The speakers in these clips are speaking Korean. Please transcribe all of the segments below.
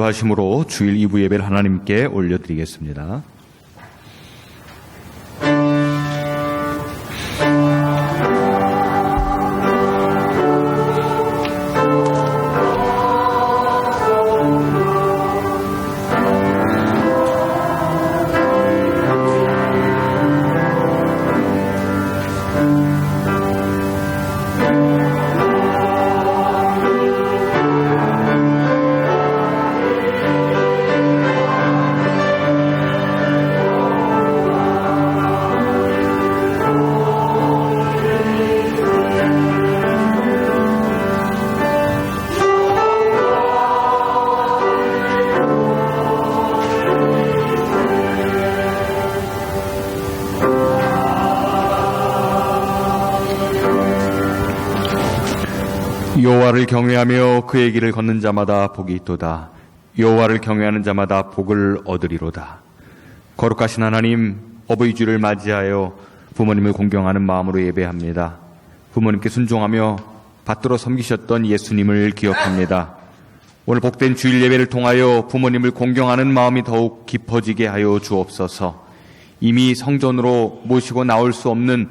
하심으로 주일 2부 예배를 하나님께 올려드리겠습니다. 여호와를 경외하며 그의 길을 걷는 자마다 복이 있도다. 여호와를 경외하는 자마다 복을 얻으리로다. 거룩하신 하나님, 어버이 주를 맞이하여 부모님을 공경하는 마음으로 예배합니다. 부모님께 순종하며 받들어 섬기셨던 예수님을 기억합니다. 오늘 복된 주일 예배를 통하여 부모님을 공경하는 마음이 더욱 깊어지게 하여 주옵소서. 이미 성전으로 모시고 나올 수 없는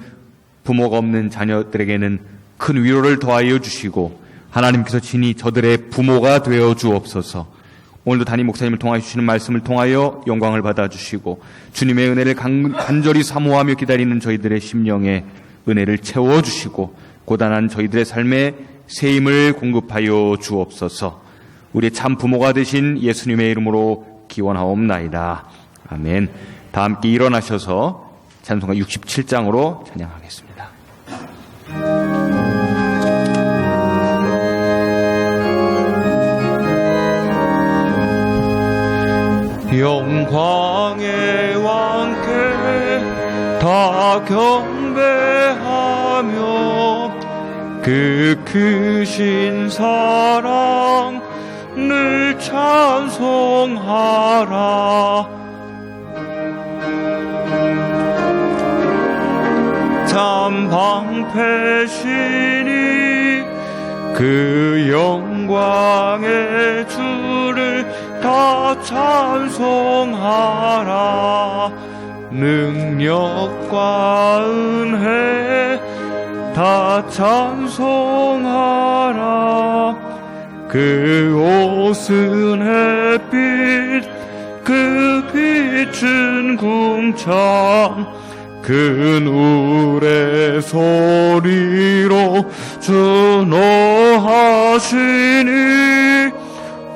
부모가 없는 자녀들에게는 큰 위로를 더하여 주시고 하나님께서 친히 저들의 부모가 되어 주옵소서. 오늘도 담임 목사님을 통하여 주시는 말씀을 통하여 영광을 받아주시고 주님의 은혜를 간절히 사모하며 기다리는 저희들의 심령에 은혜를 채워주시고 고단한 저희들의 삶에 새 힘을 공급하여 주옵소서. 우리의 참 부모가 되신 예수님의 이름으로 기원하옵나이다. 아멘. 다 함께 일어나셔서 찬송가 67장으로 찬양하겠습니다. 영광의 왕께 다 경배하며 그 크신 사랑 늘 찬송하라. 참 방패시니 그 영광의 주를 다 찬송하라. 능력과 은혜 다 찬송하라. 그 옷은 햇빛 그 빛은 궁창 그 누의 소리로 준호하시니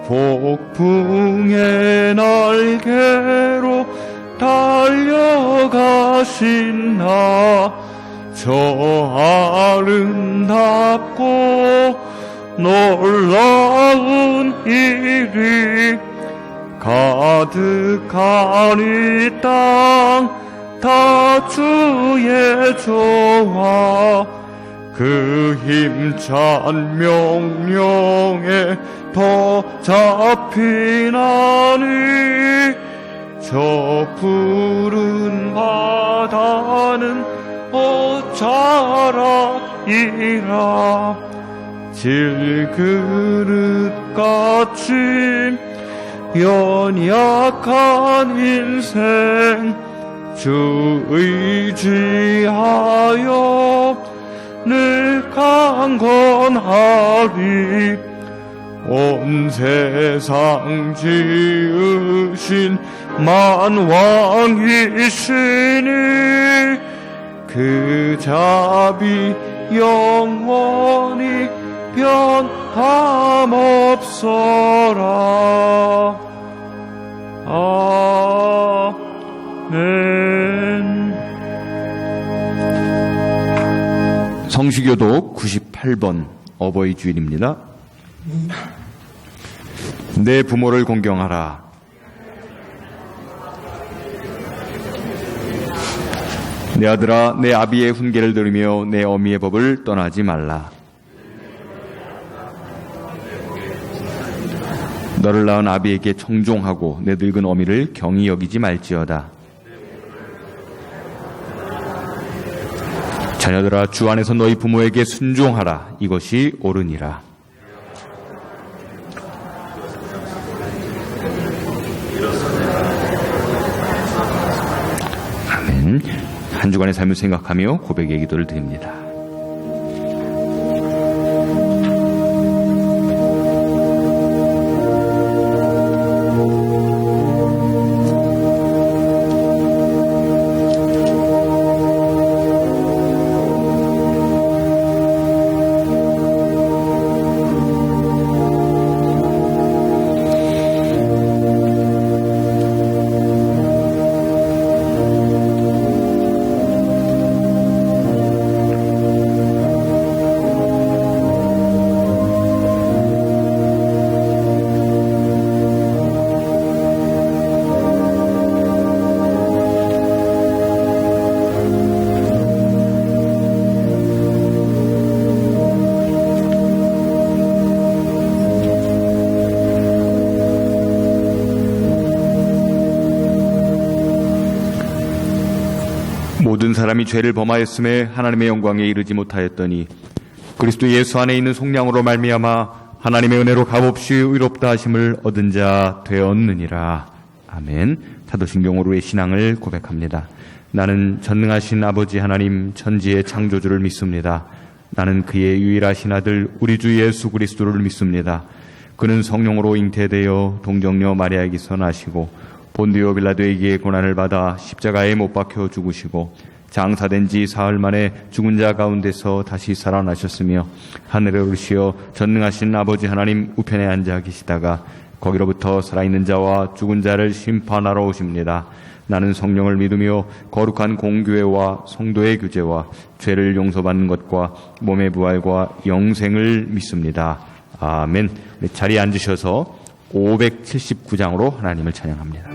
폭풍의 날개로 달려가신 나 저 아름답고 놀라운 일이 가득한 이 땅 다 주의 조화 그 힘찬 명령에 더 잡히나니 저 푸른 바다는 옷자락이라 질그릇같이 연약한 인생 주 의지하여 늘 강건하리. 온 세상 지으신 만왕이시니 그 자비 영원히 변함없어라. 아멘. 성시교독 98번 어버이 주일입니다. 내 부모를 공경하라. 내 아들아, 내 아비의 훈계를 들으며 내 어미의 법을 떠나지 말라. 너를 낳은 아비에게 청종하고 내 늙은 어미를 경히 여기지 말지어다. 자녀들아, 주 안에서 너희 부모에게 순종하라. 이것이 옳으니라. 한 주간의 삶을 생각하며 고백의 기도를 드립니다. 모든 사람이 죄를 범하였음에 하나님의 영광에 이르지 못하였더니 그리스도 예수 안에 있는 속량으로 말미암아 하나님의 은혜로 값없이 의롭다 하심을 얻은 자 되었느니라. 아멘. 사도신경으로의 신앙을 고백합니다. 나는 전능하신 아버지 하나님 천지의 창조주를 믿습니다. 나는 그의 유일하신 아들 우리 주 예수 그리스도를 믿습니다. 그는 성령으로 잉태되어 동정녀 마리아에게서 나시고 본디오 빌라도에게 고난을 받아 십자가에 못 박혀 죽으시고 장사된 지 사흘 만에 죽은 자 가운데서 다시 살아나셨으며 하늘에 오르시어 전능하신 아버지 하나님 우편에 앉아 계시다가 거기로부터 살아있는 자와 죽은 자를 심판하러 오십니다. 나는 성령을 믿으며 거룩한 공교회와 성도의 교제와 죄를 용서받는 것과 몸의 부활과 영생을 믿습니다. 아멘. 자리에 앉으셔서 579장으로 하나님을 찬양합니다.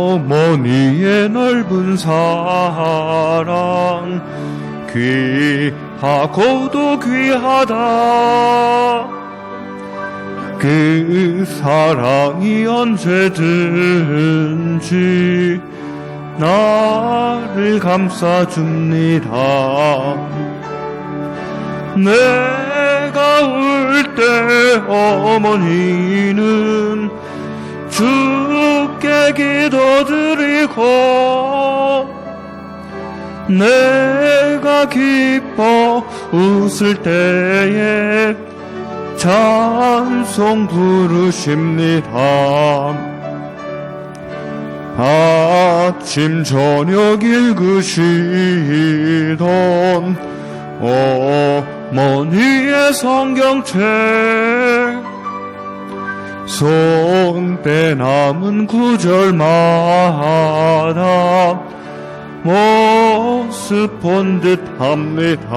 어머니의 넓은 사랑 귀하고도 귀하다. 그 사랑이 언제든지 나를 감싸줍니다. 내가 울 때 어머니는 주께 기도드리고 내가 기뻐 웃을 때에 찬송 부르십니다. 아침 저녁 읽으시던 어머니의 성경책 손때 남은 구절마다 모습 본 듯합니다.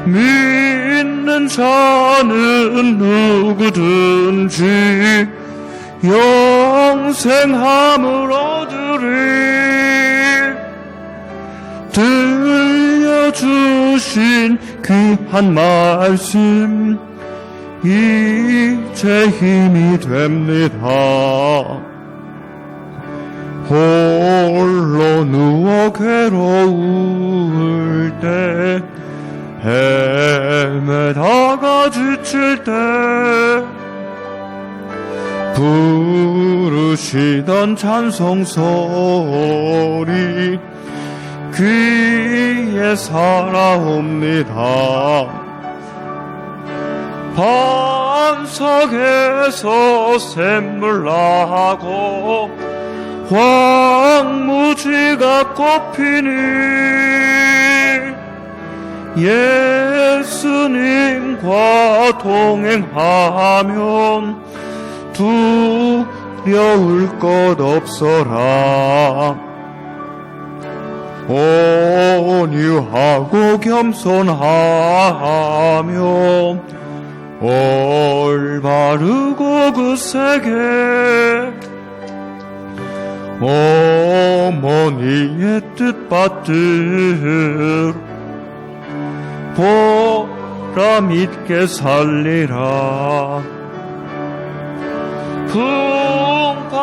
믿는 자는 누구든지 영생함을 얻으리. 들려주신 귀한 말씀 이제 힘이 됩니다. 홀로 누워 괴로울 때 헤매다가 지칠 때 부르시던 찬송 소리 귀에 살아옵니다. 반석에서 샘물 나고 황무지가 꽃피니 예수님과 동행하면 두려울 것 없어라. 온유하고 겸손하며 올바르고 굳세게 어머니의 뜻 받들 보람 있게 살리라.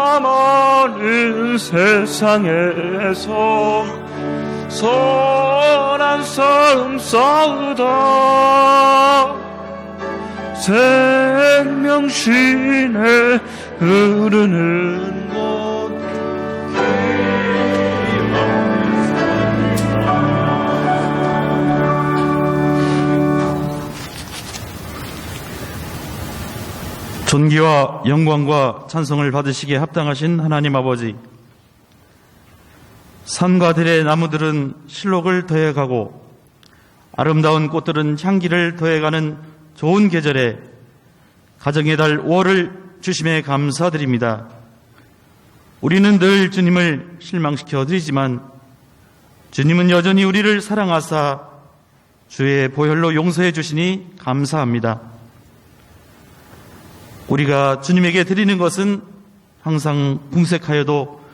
풍파많은 세상에서 선한 싸움 싸우다 생명신에 흐르는 곳 존귀와 영광과 찬송을 받으시기에 합당하신 하나님 아버지, 산과 들의 나무들은 실록을 더해가고 아름다운 꽃들은 향기를 더해가는 좋은 계절에 가정의 달 5월을 주심에 감사드립니다. 우리는 늘 주님을 실망시켜 드리지만 주님은 여전히 우리를 사랑하사 주의 보혈로 용서해 주시니 감사합니다. 우리가 주님에게 드리는 것은 항상 궁색하여도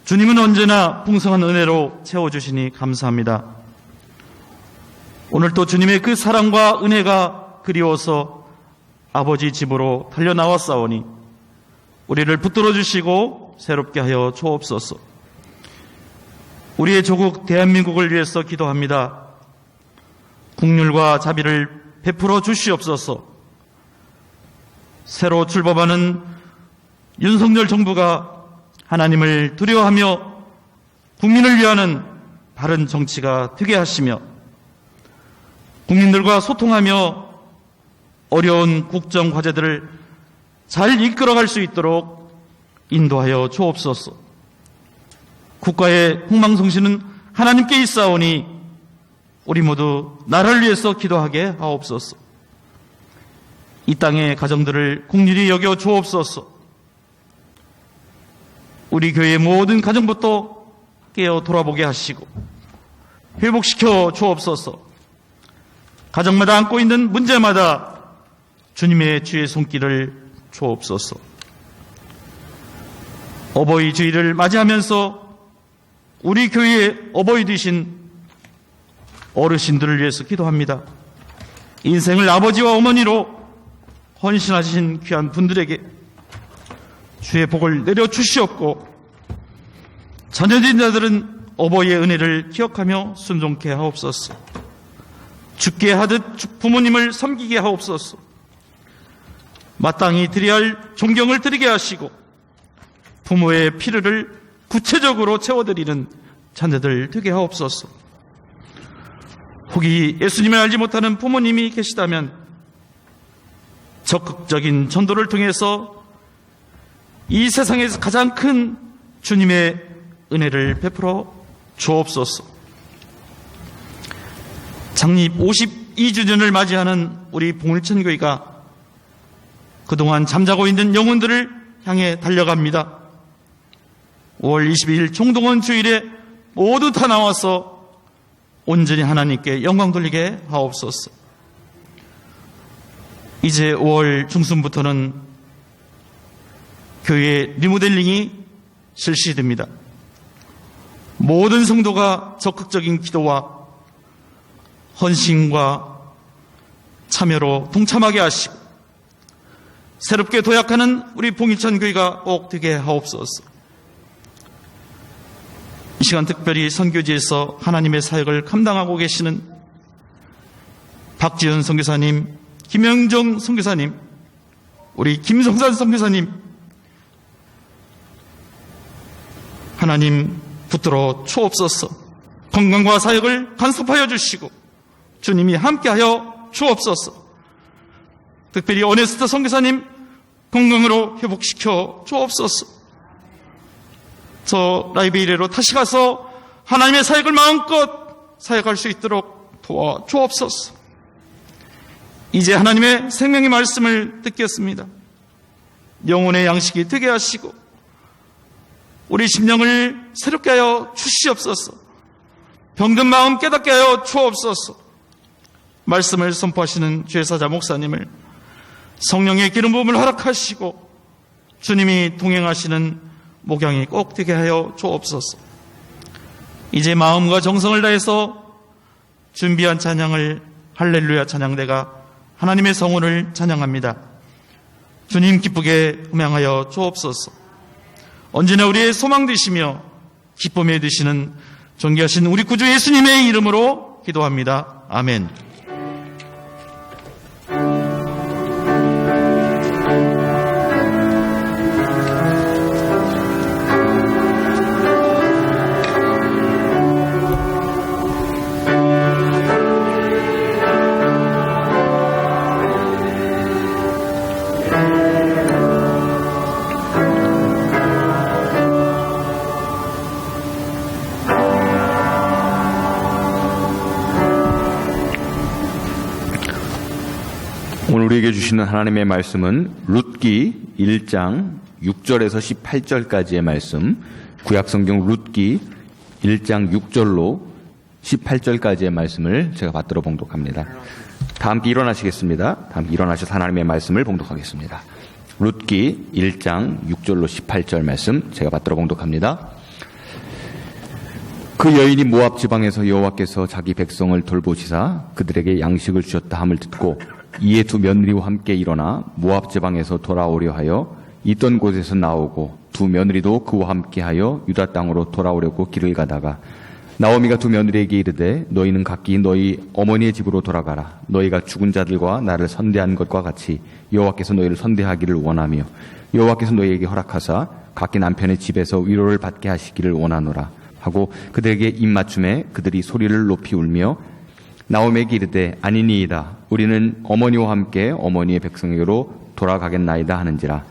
주님은 언제나 풍성한 은혜로 채워주시니 감사합니다. 오늘 또 주님의 그 사랑과 은혜가 그리워서 아버지 집으로 달려나왔사오니 우리를 붙들어 주시고 새롭게 하여 주옵소서. 우리의 조국 대한민국을 위해서 기도합니다. 국률과 자비를 베풀어 주시옵소서. 새로 출범하는 윤석열 정부가 하나님을 두려워하며 국민을 위하는 바른 정치가 되게 하시며 국민들과 소통하며 어려운 국정 과제들을 잘 이끌어갈 수 있도록 인도하여 주옵소서. 국가의 흥망성쇠는 하나님께 있사오니 우리 모두 나라를 위해서 기도하게 하옵소서. 이 땅의 가정들을 국률이 여겨 주옵소서. 우리 교회의 모든 가정부터 깨어 돌아보게 하시고 회복시켜 주옵소서. 가정마다 안고 있는 문제마다 주님의 주의 손길을 주옵소서. 어버이 주일을 맞이하면서 우리 교회의 어버이 되신 어르신들을 위해서 기도합니다. 인생을 아버지와 어머니로 헌신하신 귀한 분들에게 주의 복을 내려 주시옵고 자녀된 자들은 어버이의 은혜를 기억하며 순종케 하옵소서. 죽게 하듯 부모님을 섬기게 하옵소서. 마땅히 드려야 할 존경을 드리게 하시고 부모의 필요를 구체적으로 채워드리는 자녀들 되게 하옵소서. 혹이 예수님을 알지 못하는 부모님이 계시다면 적극적인 전도를 통해서 이 세상에서 가장 큰 주님의 은혜를 베풀어 주옵소서. 창립 52주년을 맞이하는 우리 봉일천교회가 그동안 잠자고 있는 영혼들을 향해 달려갑니다. 5월 22일 총동원 주일에 모두 다 나와서 온전히 하나님께 영광 돌리게 하옵소서. 이제 5월 중순부터는 교회 리모델링이 실시됩니다. 모든 성도가 적극적인 기도와 헌신과 참여로 동참하게 하시고 새롭게 도약하는 우리 봉일천 교회가 꼭 되게 하옵소서. 이 시간 특별히 선교지에서 하나님의 사역을 감당하고 계시는 박지현 선교사님, 김영정 선교사님, 우리 김성산 선교사님, 하나님 붙들어 주옵소서. 건강과 사역을 간섭하여 주시고 주님이 함께하여 주옵소서. 특별히 어네스트 선교사님 건강으로 회복시켜 주옵소서. 저 라이베리아로 다시 가서 하나님의 사역을 마음껏 사역할 수 있도록 도와 주옵소서. 이제 하나님의 생명의 말씀을 듣겠습니다. 영혼의 양식이 되게 하시고 우리 심령을 새롭게 하여 주시옵소서. 병든 마음 깨닫게 하여 주옵소서. 말씀을 선포하시는 죄사자 목사님을 성령의 기름 부음을 허락하시고 주님이 동행하시는 목양이 꼭 되게 하여 주옵소서. 이제 마음과 정성을 다해서 준비한 찬양을 할렐루야 찬양대가 하나님의 성원을 찬양합니다. 주님 기쁘게 음향하여 주옵소서. 언제나 우리의 소망 되시며 기쁨에 되시는 존귀하신 우리 구주 예수님의 이름으로 기도합니다. 아멘. 오늘 우리에게 주시는 하나님의 말씀은 룻기 1장 6절에서 18절까지의 말씀, 구약성경 룻기 1장 6절로 18절까지의 말씀을 제가 받들어 봉독합니다. 다 함께 일어나시겠습니다. 다 함께 일어나셔서 하나님의 말씀을 봉독하겠습니다. 룻기 1장 6절로 18절 말씀 제가 받들어 봉독합니다. 그 여인이 모압 지방에서 여호와께서 자기 백성을 돌보시사 그들에게 양식을 주셨다 함을 듣고 이에 두 며느리와 함께 일어나 모압 지방에서 돌아오려 하여 있던 곳에서 나오고 두 며느리도 그와 함께하여 유다 땅으로 돌아오려고 길을 가다가 나오미가 두 며느리에게 이르되 너희는 각기 너희 어머니의 집으로 돌아가라. 너희가 죽은 자들과 나를 선대한 것과 같이 여호와께서 너희를 선대하기를 원하며 여호와께서 너희에게 허락하사 각기 남편의 집에서 위로를 받게 하시기를 원하노라 하고 그들에게 입맞춤에 그들이 소리를 높이 울며 나오미에게 이르되 아니니이다. 우리는 어머니와 함께 어머니의 백성에게로 돌아가겠나이다 하는지라.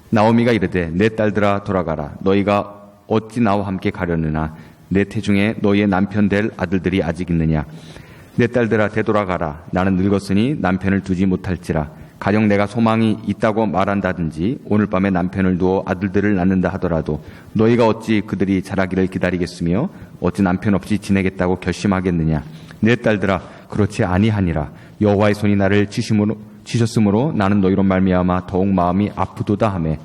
나오미가 이르되 내 딸들아 돌아가라. 너희가 어찌 나와 함께 가려느냐. 내 태중에 너희의 남편 될 아들들이 아직 있느냐. 내 딸들아 되돌아가라. 나는 늙었으니 남편을 두지 못할지라. 가령 내가 소망이 있다고 말한다든지 오늘 밤에 남편을 두어 아들들을 낳는다 하더라도 너희가 어찌 그들이 자라기를 기다리겠으며 어찌 남편 없이 지내겠다고 결심하겠느냐. 내 딸들아 그렇지 아니하니라. 여호와의 손이 나를 치셨으므로 나는 너희로 말미암아 더욱 마음이 아프도다 하매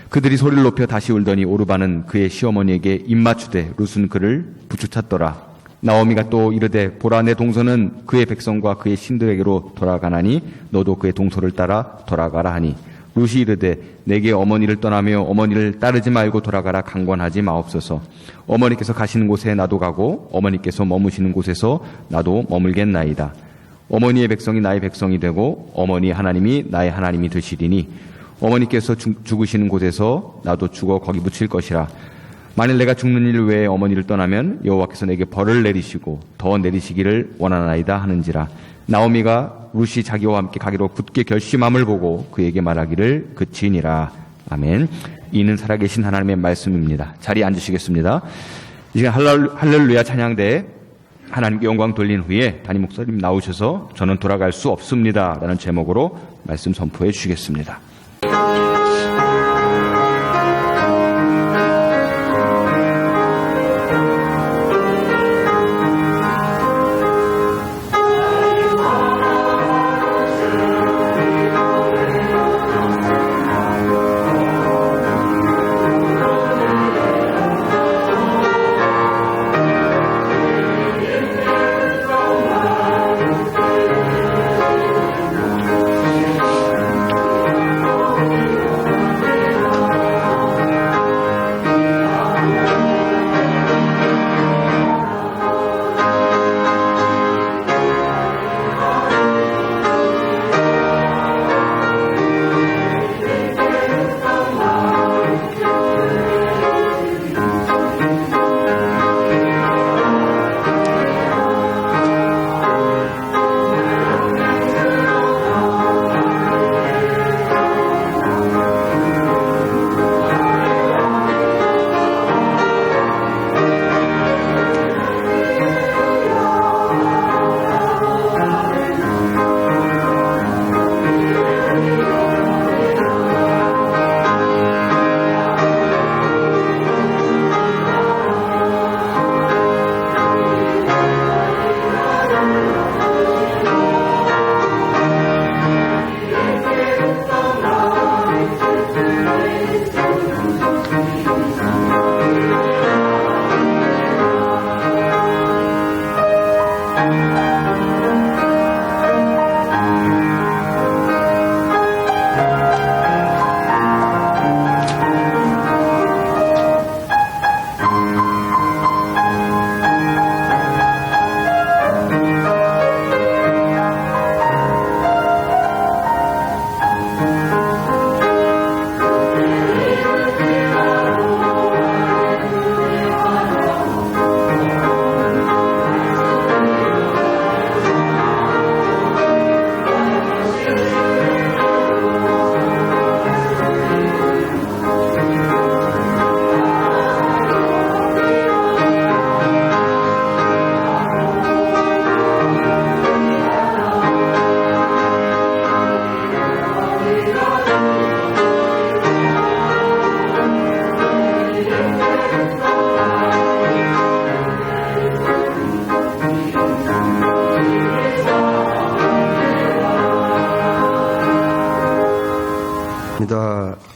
그들이 소리를 높여 다시 울더니 오르바는 그의 시어머니에게 입맞추되 룻은 그를 부추찼더라. 나오미가 또 이르되 보라 내 동서는 그의 백성과 그의 신들에게로 돌아가나니 너도 그의 동서를 따라 돌아가라 하니 룻이 이르되 내게 어머니를 떠나며 어머니를 따르지 말고 돌아가라 강권하지 마옵소서. 어머니께서 가시는 곳에 나도 가고 어머니께서 머무시는 곳에서 나도 머물겠나이다. 어머니의 백성이 나의 백성이 되고 어머니 하나님이 나의 하나님이 되시리니 어머니께서 죽으시는 곳에서 나도 죽어 거기 묻힐 것이라. 만일 내가 죽는 일 외에 어머니를 떠나면 여호와께서 내게 벌을 내리시고 더 내리시기를 원하나이다 하는지라. 나오미가 룻이 자기와 함께 가기로 굳게 결심함을 보고 그에게 말하기를 그치니라. 아멘. 이는 살아계신 하나님의 말씀입니다. 자리에 앉으시겠습니다. 이제 할렐루야 찬양대에 하나님께 영광 돌린 후에 담임 목사님 나오셔서 저는 돌아갈 수 없습니다 라는 제목으로 말씀 선포해 주시겠습니다.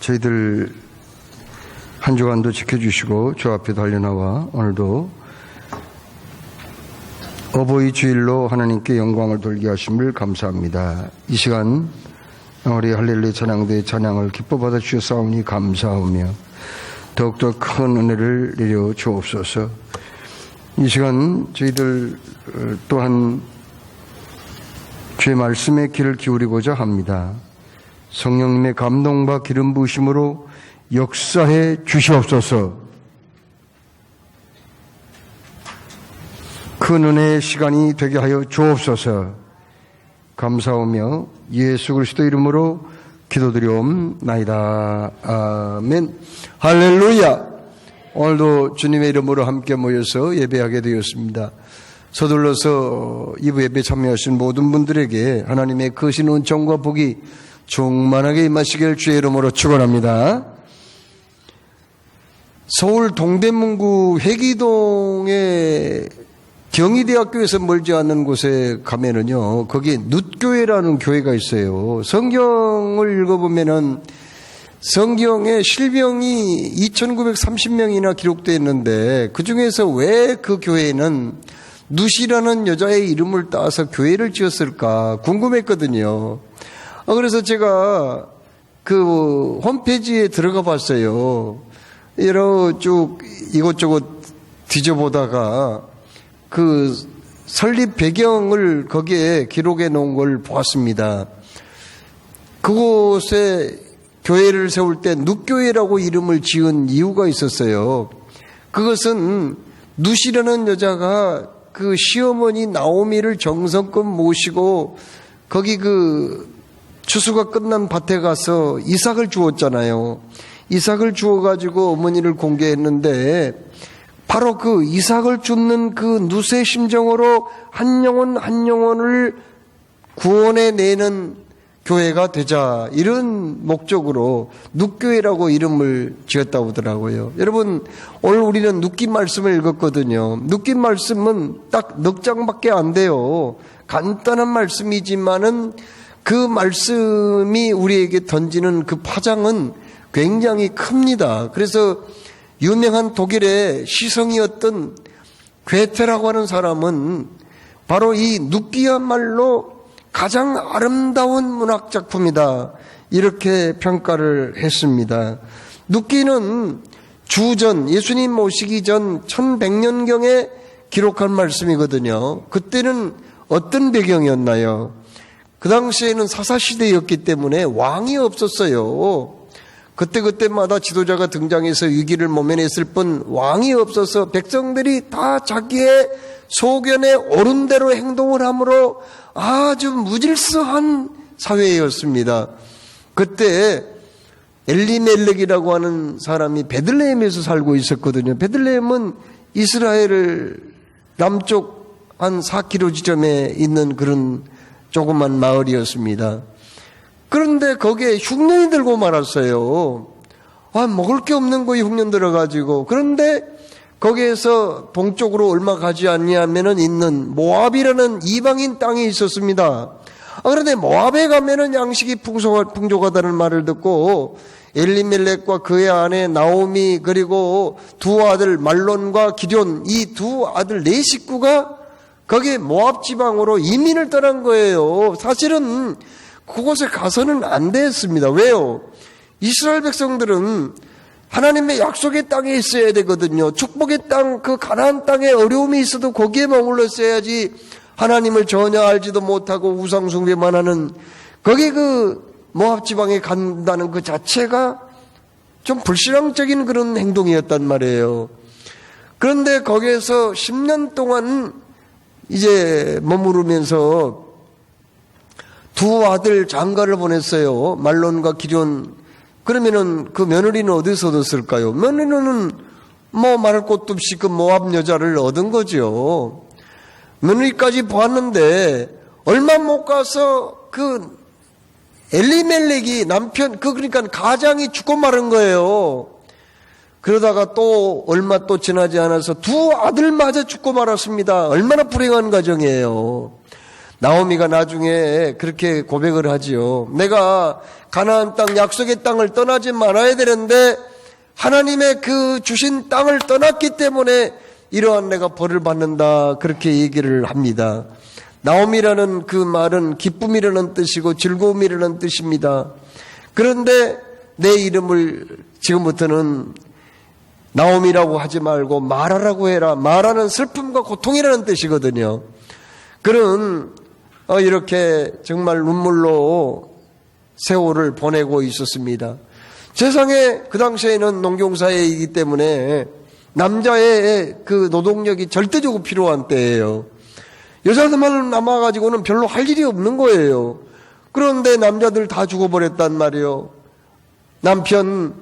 저희들 한 주간도 지켜주시고 주 앞에 달려나와 오늘도 어버이 주일로 하나님께 영광을 돌게 하심을 감사합니다. 이 시간 우리 할렐루야 찬양대의 찬양을 기뻐 받아 주셨사오니 감사하며 더욱더 큰 은혜를 내려 주옵소서. 이 시간 저희들 또한 주의 말씀에 귀를 기울이고자 합니다. 성령님의 감동과 기름 부으심으로 역사해 주시옵소서. 큰 은혜의 시간이 되게 하여 주옵소서. 감사하며 예수 그리스도 이름으로 기도드리옵나이다. 아멘. 할렐루야. 오늘도 주님의 이름으로 함께 모여서 예배하게 되었습니다. 서둘러서 2부 예배 참여하신 모든 분들에게 하나님의 크신 은총과 복이 충만하게 임하시길 주의 이름으로 축원합니다. 서울 동대문구 회기동의 경희대학교에서 멀지 않는 곳에 가면은요, 거기에 눕교회라는 교회가 있어요. 성경을 읽어보면은 성경에 실병이 2930명이나 기록되어 있는데 그 중에서 왜 그 교회는 룻이라는 여자의 이름을 따서 교회를 지었을까 궁금했거든요. 그래서 제가 그 홈페이지에 들어가 봤어요. 여러 쭉 이것저것 뒤져보다가 그 설립 배경을 거기에 기록해 놓은 걸 보았습니다. 그곳에 교회를 세울 때 눕교회라고 이름을 지은 이유가 있었어요. 그것은 룻이라는 여자가 그 시어머니 나오미를 정성껏 모시고 거기 그 추수가 끝난 밭에 가서 이삭을 주었잖아요. 이삭을 주어가지고 어머니를 공개했는데 바로 그 이삭을 줍는 그 룻의 심정으로 한 영혼 한 영혼을 구원해 내는 교회가 되자, 이런 목적으로 룻교회라고 이름을 지었다고 하더라고요. 여러분, 오늘 우리는 룻기 말씀을 읽었거든요. 룻기 말씀은 딱 넉 장밖에 안 돼요. 간단한 말씀이지만은 그 말씀이 우리에게 던지는 그 파장은 굉장히 큽니다. 그래서 유명한 독일의 시성이었던 괴테라고 하는 사람은 바로 이 룻기야말로 가장 아름다운 문학작품이다, 이렇게 평가를 했습니다. 룻기는 주전, 예수님 모시기 전 1100년경에 기록한 말씀이거든요. 그때는 어떤 배경이었나요? 그 당시에는 사사시대였기 때문에 왕이 없었어요. 그때마다 지도자가 등장해서 위기를 모면했을 뿐 왕이 없어서 백성들이 다 자기의 소견에 옳은 대로 행동을 함으로 아주 무질서한 사회였습니다. 그때 엘리멜렉이라고 하는 사람이 베들레헴에서 살고 있었거든요. 베들레헴은 이스라엘 남쪽 한 4km 지점에 있는 그런 조그만 마을이었습니다. 그런데 거기에 흉년이 들고 말았어요. 먹을 게 없는 거예요, 흉년 들어가지고. 그런데 거기에서 동쪽으로 얼마 가지 않냐면은 있는 모압이라는 이방인 땅이 있었습니다. 그런데 모압에 가면은 양식이 풍족하다는 말을 듣고 엘리멜렉과 그의 아내 나오미, 그리고 두 아들 말론과 기럨, 이 두 아들 네 식구가 거기 모압 지방으로 이민을 떠난 거예요. 사실은 그곳에 가서는 안 됐습니다. 왜요? 이스라엘 백성들은 하나님의 약속의 땅에 있어야 되거든요. 축복의 땅, 그 가나안 땅에 어려움이 있어도 거기에 머물러 있어야지, 하나님을 전혀 알지도 못하고 우상숭배만 하는 거기 그 모압 지방에 간다는 그 자체가 좀 불신앙적인 그런 행동이었단 말이에요. 그런데 거기에서 10년 동안 이제 머무르면서 두 아들 장가를 보냈어요. 말론과 기럨. 그러면은 그 며느리는 어디서 얻었을까요? 며느리는 말할 것도 없이 그 모압 여자를 얻은 거죠. 며느리까지 보았는데 얼마 못 가서 그 엘리멜렉이 남편, 그러니까 가장이 죽고 마른 거예요. 그러다가 또 얼마 또 지나지 않아서 두 아들마저 죽고 말았습니다. 얼마나 불행한 가정이에요. 나오미가 나중에 그렇게 고백을 하지요. 내가 가나안 땅 약속의 땅을 떠나지 말아야 되는데 하나님의 그 주신 땅을 떠났기 때문에 이러한 내가 벌을 받는다, 그렇게 얘기를 합니다. 나오미라는 그 말은 기쁨이라는 뜻이고 즐거움이라는 뜻입니다. 그런데 내 이름을 지금부터는 나오미라고 하지 말고 마라라고 해라. 마라는 슬픔과 고통이라는 뜻이거든요. 그런 이렇게 정말 눈물로 세월을 보내고 있었습니다. 세상에 그 당시에는 농경사회이기 때문에 남자의 그 노동력이 절대적으로 필요한 때예요. 여자들만 남아가지고는 별로 할 일이 없는 거예요. 그런데 남자들 다 죽어버렸단 말이에요. 남편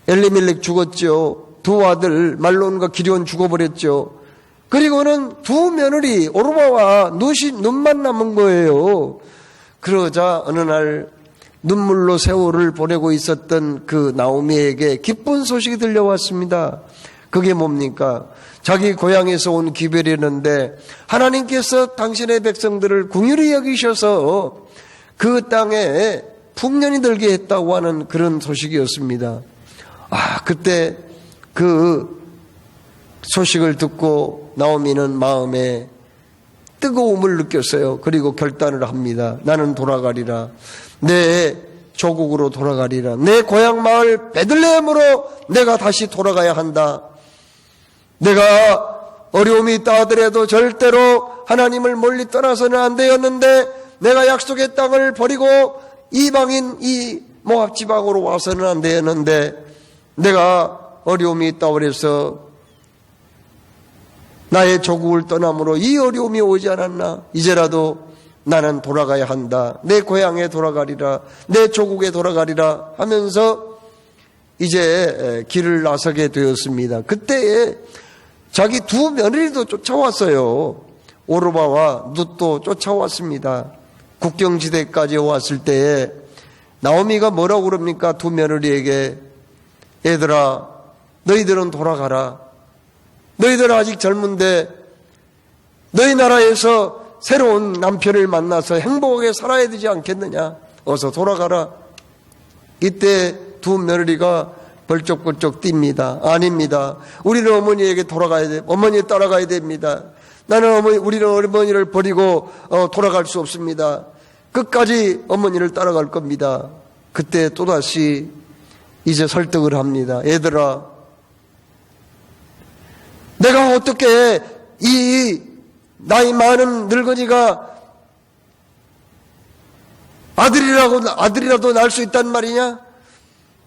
엘리멜렉 죽었죠. 두 아들 말론과 기리온 죽어버렸죠. 그리고는 두 며느리 오르바와 눈만 남은 거예요. 그러자 어느 날 눈물로 세월을 보내고 있었던 그 나오미에게 기쁜 소식이 들려왔습니다. 그게 뭡니까? 자기 고향에서 온 기별이었는데 하나님께서 당신의 백성들을 긍휼히 여기셔서 그 땅에 풍년이 들게 했다고 하는 그런 소식이었습니다. 그때 그 소식을 듣고 나오미는 마음에 뜨거움을 느꼈어요. 그리고 결단을 합니다. 나는 돌아가리라. 내 조국으로 돌아가리라. 내 고향 마을 베들레헴으로 내가 다시 돌아가야 한다. 내가 어려움이 있다 하더라도 절대로 하나님을 멀리 떠나서는 안 되었는데 내가 약속의 땅을 버리고 이방인 이 모압 지방으로 와서는 안 되었는데 내가 어려움이 있다고 해서 나의 조국을 떠남으로 이 어려움이 오지 않았나? 이제라도 나는 돌아가야 한다. 내 고향에 돌아가리라. 내 조국에 돌아가리라 하면서 이제 길을 나서게 되었습니다. 그때에 자기 두 며느리도 쫓아왔어요. 오르바와 룻도 쫓아왔습니다. 국경지대까지 왔을 때에 나오미가 뭐라고 그럽니까? 두 며느리에게 얘들아 너희들은 돌아가라. 너희들 아직 젊은데 너희 나라에서 새로운 남편을 만나서 행복하게 살아야 되지 않겠느냐. 어서 돌아가라. 이때 두 며느리가 벌쩍벌쩍 뜁니다. 아닙니다. 우리는 어머니에게 돌아가야 돼. 어머니에 따라가야 됩니다. 우리는 어머니를 버리고 돌아갈 수 없습니다. 끝까지 어머니를 따라갈 겁니다. 그때 또다시 이제 설득을 합니다. 얘들아, 내가 어떻게 이 나이 많은 늙은이가 아들이라도 낳을 수 있단 말이냐?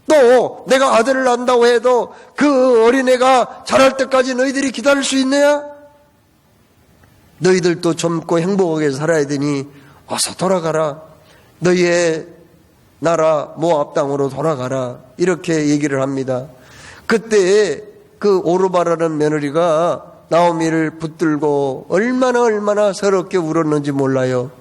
또 내가 아들을 낳는다고 해도 그 어린애가 자랄 때까지 너희들이 기다릴 수 있느냐? 너희들도 젊고 행복하게 살아야 되니 어서 돌아가라. 너희의 나라 모압 땅으로 돌아가라. 이렇게 얘기를 합니다. 그때 그 오르바라는 며느리가 나오미를 붙들고 얼마나 서럽게 울었는지 몰라요.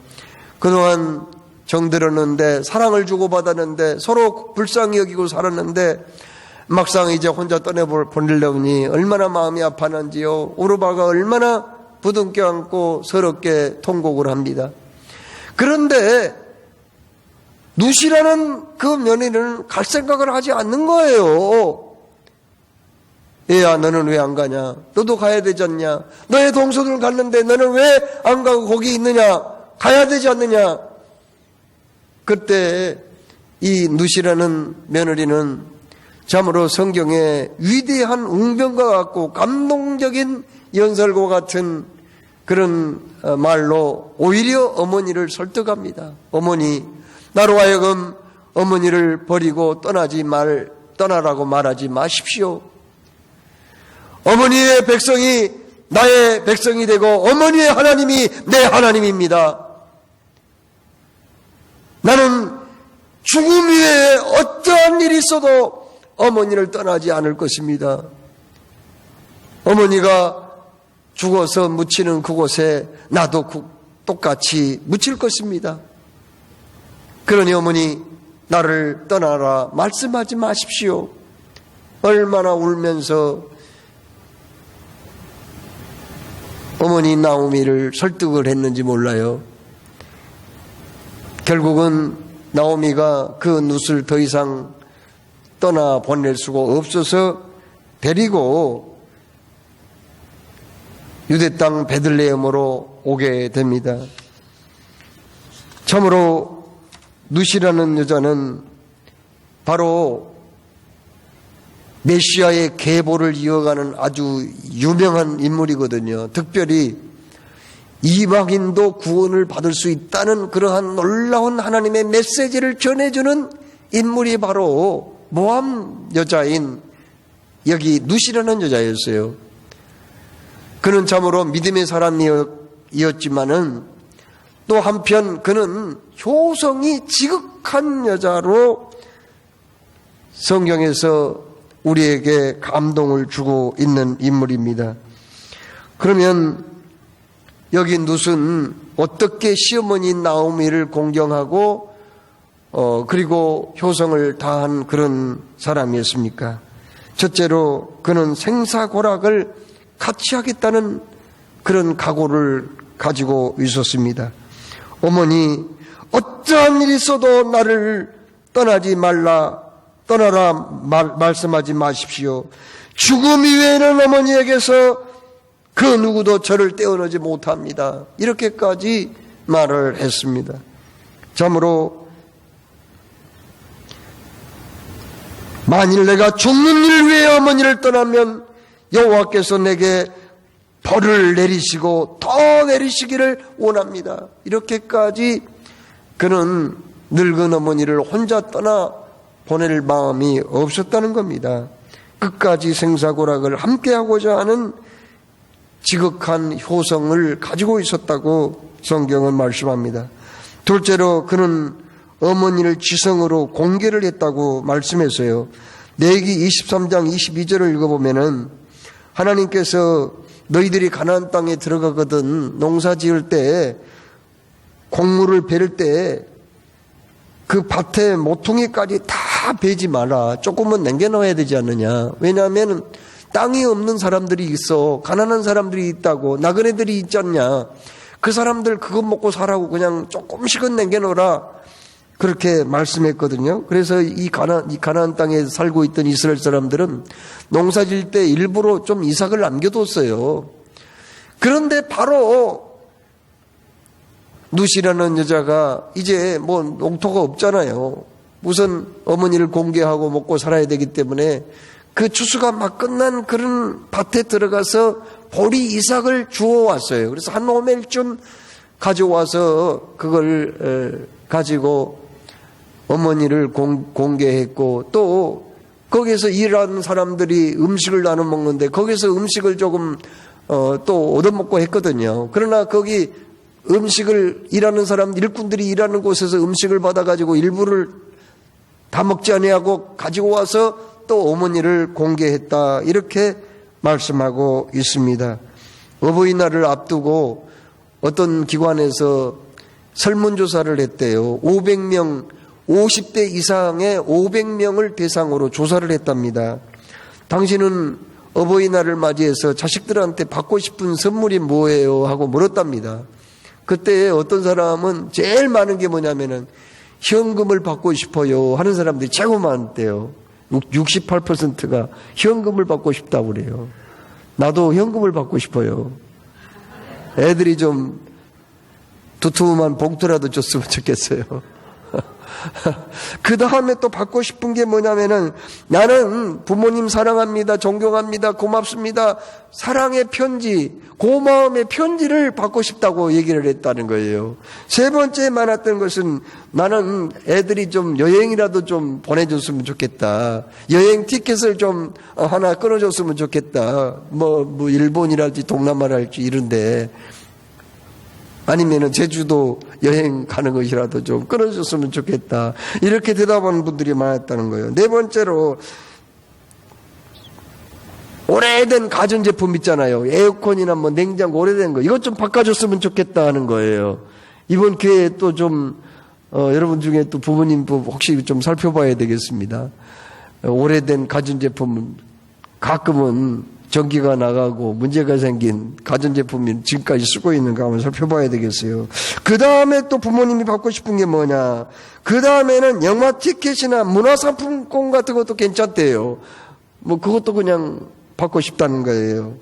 그동안 정들었는데 사랑을 주고받았는데 서로 불쌍히 여기고 살았는데 막상 이제 혼자 떠내보내려니 얼마나 마음이 아팠는지요. 오르바가 얼마나 부둥켜 안고 서럽게 통곡을 합니다. 그런데 룻이라는 그 며느리는 갈 생각을 하지 않는 거예요. 얘야, 너는 왜 안 가냐? 너도 가야 되지 않냐? 너의 동서들 갔는데 너는 왜 안 가고 거기 있느냐? 가야 되지 않느냐? 그때 이 룻이라는 며느리는 참으로 성경의 위대한 웅변과 같고 감동적인 연설과 같은 그런 말로 오히려 어머니를 설득합니다. 어머니, 나로 하여금 어머니를 버리고 떠나라고 말하지 마십시오. 어머니의 백성이 나의 백성이 되고 어머니의 하나님이 내 하나님입니다. 나는 죽음 위에 어떠한 일이 있어도 어머니를 떠나지 않을 것입니다. 어머니가 죽어서 묻히는 그곳에 나도 똑같이 묻힐 것입니다. 그러니 어머니, 나를 떠나라 말씀하지 마십시오. 얼마나 울면서 어머니 나오미를 설득을 했는지 몰라요. 결국은 나오미가 그 룻을 더 이상 떠나 보낼 수가 없어서 데리고 유대 땅 베들레헴으로 오게 됩니다. 참으로 룻이라는 여자는 바로 메시아의 계보를 이어가는 아주 유명한 인물이거든요. 특별히 이방인도 구원을 받을 수 있다는 그러한 놀라운 하나님의 메시지를 전해주는 인물이 바로 모함 여자인 여기 룻이라는 여자였어요. 그는 참으로 믿음의 사람이었지만은 또 한편 그는 효성이 지극한 여자로 성경에서 우리에게 감동을 주고 있는 인물입니다. 그러면 여기 룻은 어떻게 시어머니 나오미를 공경하고 그리고 효성을 다한 그런 사람이었습니까? 첫째로 그는 생사고락을 같이 하겠다는 그런 각오를 가지고 있었습니다. 어머니, 어떠한 일이 있어도 나를 떠나라 말씀하지 마십시오. 죽음 이외에는 어머니에게서 그 누구도 저를 떼어내지 못합니다. 이렇게까지 말을 했습니다. 참으로 만일 내가 죽는 일 위해 어머니를 떠나면 여호와께서 내게 벌을 내리시고 더 내리시기를 원합니다. 이렇게까지 그는 늙은 어머니를 혼자 떠나 보낼 마음이 없었다는 겁니다. 끝까지 생사고락을 함께하고자 하는 지극한 효성을 가지고 있었다고 성경은 말씀합니다. 둘째로 그는 어머니를 지성으로 공개를 했다고 말씀했어요. 레위기 23장 22절을 읽어보면은 하나님께서 너희들이 가나안 땅에 들어가거든 농사 지을 때 곡물을 베를 때 그 밭에 모퉁이까지 다 베지 마라. 조금은 남겨놓아야 되지 않느냐. 왜냐하면 땅이 없는 사람들이 있어. 가난한 사람들이 있다고. 나그네들이 있지 않냐. 그 사람들 그것 먹고 살라고 그냥 조금씩은 남겨놓으라. 그렇게 말씀했거든요. 그래서 이 가나안 땅에 살고 있던 이스라엘 사람들은 농사 지을 때 일부러 좀 이삭을 남겨뒀어요. 그런데 바로 룻이라는 여자가 이제 뭐 농토가 없잖아요. 우선 어머니를 공개하고 먹고 살아야 되기 때문에 그 추수가 막 끝난 그런 밭에 들어가서 보리 이삭을 주워왔어요. 그래서 한 오멜쯤 가져와서 그걸 가지고 어머니를 공개했고 또 거기에서 일하는 사람들이 음식을 나눠 먹는데 거기서 음식을 조금 또 얻어먹고 했거든요. 그러나 거기 음식을 일하는 사람 일꾼들이 일하는 곳에서 음식을 받아가지고 일부를 다 먹지 아니하고 가지고 와서 또 어머니를 공개했다 이렇게 말씀하고 있습니다. 어버이날을 앞두고 어떤 기관에서 설문조사를 했대요. 500명 50대 이상의 500명을 대상으로 조사를 했답니다. 당신은 어버이날을 맞이해서 자식들한테 받고 싶은 선물이 뭐예요? 하고 물었답니다. 그때 어떤 사람은 제일 많은 게 뭐냐면은 현금을 받고 싶어요 하는 사람들이 최고 많대요. 68%가 현금을 받고 싶다고 그래요. 나도 현금을 받고 싶어요. 애들이 좀 두툼한 봉투라도 줬으면 좋겠어요. 그 다음에 또 받고 싶은 게 뭐냐면은 나는 부모님 사랑합니다, 존경합니다, 고맙습니다, 사랑의 편지, 고마움의 편지를 받고 싶다고 얘기를 했다는 거예요. 세 번째 많았던 것은 나는 애들이 좀 여행이라도 좀 보내줬으면 좋겠다, 여행 티켓을 좀 하나 끊어줬으면 좋겠다, 뭐 일본이랄지 동남아랄지 이런데 아니면은 제주도 여행 가는 것이라도 좀 끊어줬으면 좋겠다. 이렇게 대답하는 분들이 많았다는 거예요. 네 번째로 오래된 가전제품 있잖아요. 에어컨이나 뭐 냉장고 오래된 거 이것 좀 바꿔줬으면 좋겠다 하는 거예요. 이번 기회에 또 좀 여러분 중에 또 부모님 혹시 좀 살펴봐야 되겠습니다. 오래된 가전제품은 가끔은 전기가 나가고 문제가 생긴 가전제품이 지금까지 쓰고 있는가 한번 살펴봐야 되겠어요. 그 다음에 또 부모님이 받고 싶은 게 뭐냐. 그 다음에는 영화 티켓이나 문화상품권 같은 것도 괜찮대요. 뭐 그것도 그냥 받고 싶다는 거예요.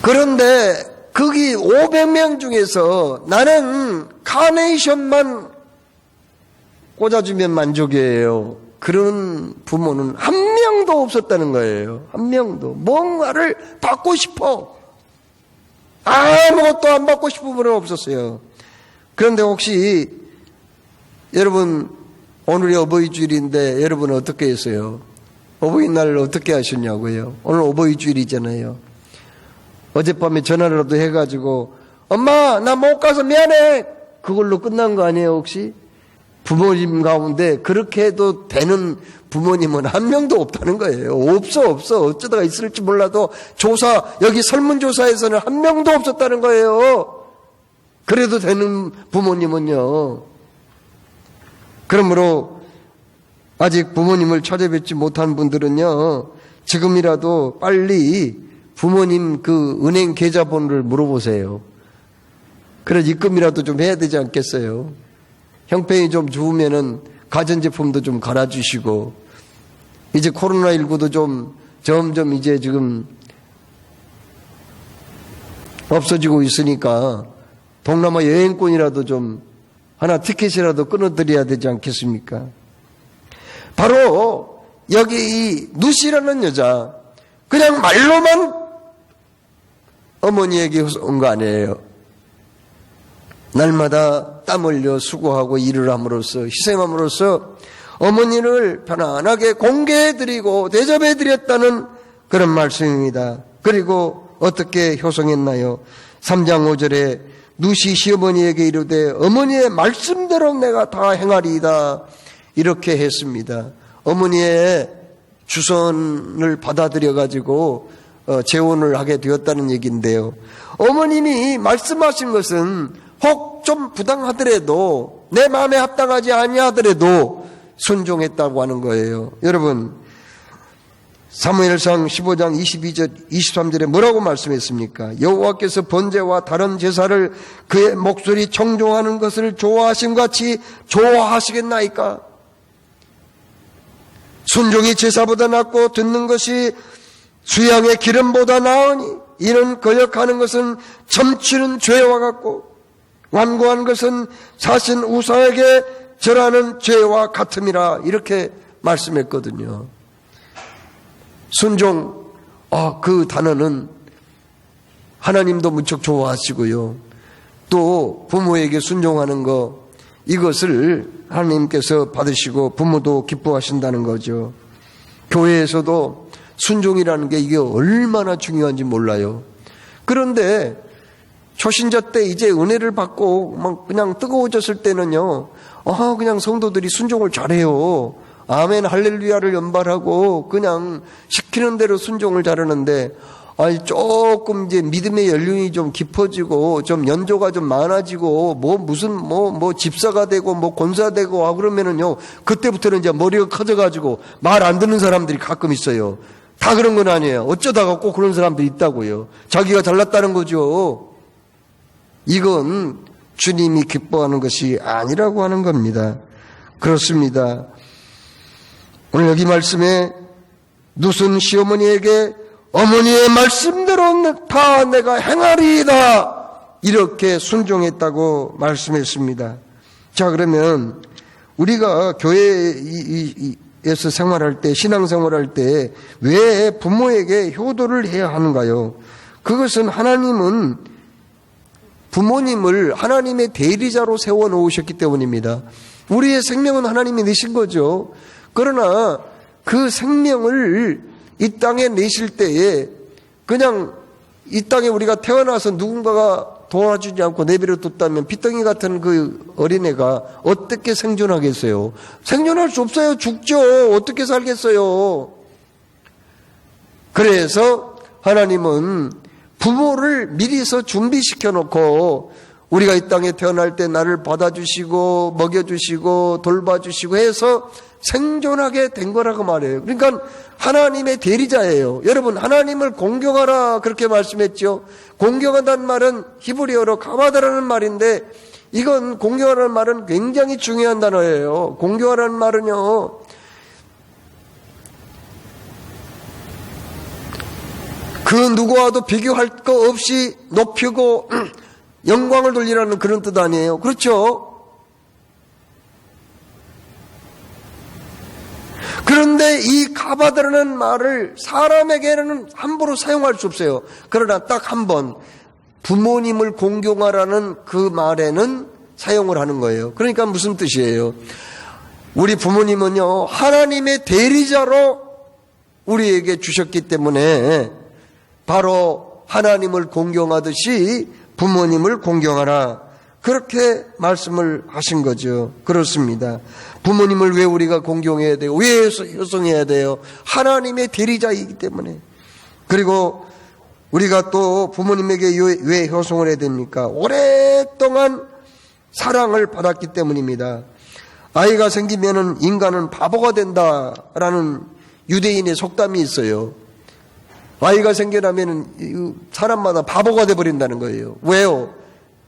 그런데 거기 500명 중에서 나는 카네이션만 꽂아주면 만족이에요. 그런 부모는 한 명도 없었다는 거예요. 한 명도. 뭔가를 받고 싶어. 아무것도 안 받고 싶은 분은 없었어요. 그런데 혹시 여러분 오늘이 어버이주일인데 여러분은 어떻게 했어요? 어버이날을 어떻게 하셨냐고요? 오늘 어버이주일이잖아요. 어젯밤에 전화라도 해가지고 엄마 나 못 가서 미안해. 그걸로 끝난 거 아니에요 혹시? 부모님 가운데 그렇게 해도 되는 부모님은 한 명도 없다는 거예요. 없어. 어쩌다가 있을지 몰라도 여기 설문조사에서는 한 명도 없었다는 거예요. 그래도 되는 부모님은요. 그러므로 아직 부모님을 찾아뵙지 못한 분들은요. 지금이라도 빨리 부모님 그 은행 계좌번호를 물어보세요. 그래 입금이라도 좀 해야 되지 않겠어요? 형편이 좀 좋으면은 가전제품도 좀 갈아주시고 이제 코로나19도 좀 점점 이제 지금 없어지고 있으니까 동남아 여행권이라도 좀 하나 티켓이라도 끊어드려야 되지 않겠습니까? 바로 여기 이 누시라는 여자 그냥 말로만 어머니에게 온 거 아니에요. 날마다 땀 흘려 수고하고 일을 함으로써 희생함으로써 어머니를 편안하게 공개해드리고 대접해드렸다는 그런 말씀입니다. 그리고 어떻게 효성했나요? 3장 5절에 누시 시어머니에게 이르되 어머니의 말씀대로 내가 다 행하리이다 이렇게 했습니다. 어머니의 주선을 받아들여 가지고 재혼을 하게 되었다는 얘기인데요. 어머님이 말씀하신 것은 혹 좀 부당하더라도 내 마음에 합당하지 아니하더라도 순종했다고 하는 거예요. 여러분 사무엘상 15장 22절 23절에 뭐라고 말씀했습니까? 여호와께서 번제와 다른 제사를 그의 목소리 청종하는 것을 좋아하신 같이 좋아하시겠나이까? 순종이 제사보다 낫고 듣는 것이 수양의 기름보다 나으니 이는 거역하는 것은 점치는 죄와 같고 완고한 것은 사신 우사에게 절하는 죄와 같음이라 이렇게 말씀했거든요. 순종 그 단어는 하나님도 무척 좋아하시고요. 또 부모에게 순종하는 거 이것을 하나님께서 받으시고 부모도 기뻐하신다는 거죠. 교회에서도 순종이라는 게 이게 얼마나 중요한지 몰라요. 그런데 초신자 때 이제 은혜를 받고 막 그냥 뜨거워졌을 때는요. 그냥 성도들이 순종을 잘해요. 아멘 할렐루야를 연발하고 그냥 시키는 대로 순종을 잘하는데 조금 이제 믿음의 연륜이 좀 깊어지고 좀 연조가 좀 많아지고 무슨 집사가 되고 권사 되고 그러면은요. 그때부터는 이제 머리가 커져가지고 말 안 듣는 사람들이 가끔 있어요. 다 그런 건 아니에요. 어쩌다가 꼭 그런 사람들이 있다고요. 자기가 잘났다는 거죠. 이건 주님이 기뻐하는 것이 아니라고 하는 겁니다. 그렇습니다. 오늘 여기 말씀에 누순 시어머니에게 어머니의 말씀대로 다 내가 행하리이다 이렇게 순종했다고 말씀했습니다. 자 그러면 우리가 교회에서 생활할 때 신앙생활할 때 왜 부모에게 효도를 해야 하는가요? 그것은 하나님은 부모님을 하나님의 대리자로 세워놓으셨기 때문입니다. 우리의 생명은 하나님이 내신 거죠. 그러나 그 생명을 이 땅에 내실 때에 그냥 이 땅에 우리가 태어나서 누군가가 도와주지 않고 내버려 뒀다면 피덩이 같은 그 어린애가 어떻게 생존하겠어요? 생존할 수 없어요. 죽죠. 어떻게 살겠어요? 그래서 하나님은 부모를 미리서 준비시켜 놓고 우리가 이 땅에 태어날 때 나를 받아주시고 먹여주시고 돌봐주시고 해서 생존하게 된 거라고 말해요. 그러니까 하나님의 대리자예요. 여러분, 하나님을 공경하라 그렇게 말씀했죠. 공경한다는 말은 히브리어로 가바다라는 말인데, 이건 공경하라는 말은 굉장히 중요한 단어예요. 공경하라는 말은요, 그 누구와도 비교할 거 없이 높이고 영광을 돌리라는 그런 뜻 아니에요. 그렇죠? 그런데 이 가바다라는 말을 사람에게는 함부로 사용할 수 없어요. 그러나 딱 한 번 부모님을 공경하라는 그 말에는 사용을 하는 거예요. 그러니까 무슨 뜻이에요? 우리 부모님은요, 하나님의 대리자로 우리에게 주셨기 때문에 바로 하나님을 공경하듯이 부모님을 공경하라, 그렇게 말씀을 하신 거죠. 그렇습니다. 부모님을 왜 우리가 공경해야 돼요? 왜 효성해야 돼요? 하나님의 대리자이기 때문에. 그리고 우리가 또 부모님에게 왜 효성을 해야 됩니까? 오랫동안 사랑을 받았기 때문입니다. 아이가 생기면은 인간은 바보가 된다라는 유대인의 속담이 있어요. 아이가 생겨나면은 사람마다 바보가 돼버린다는 거예요. 왜요?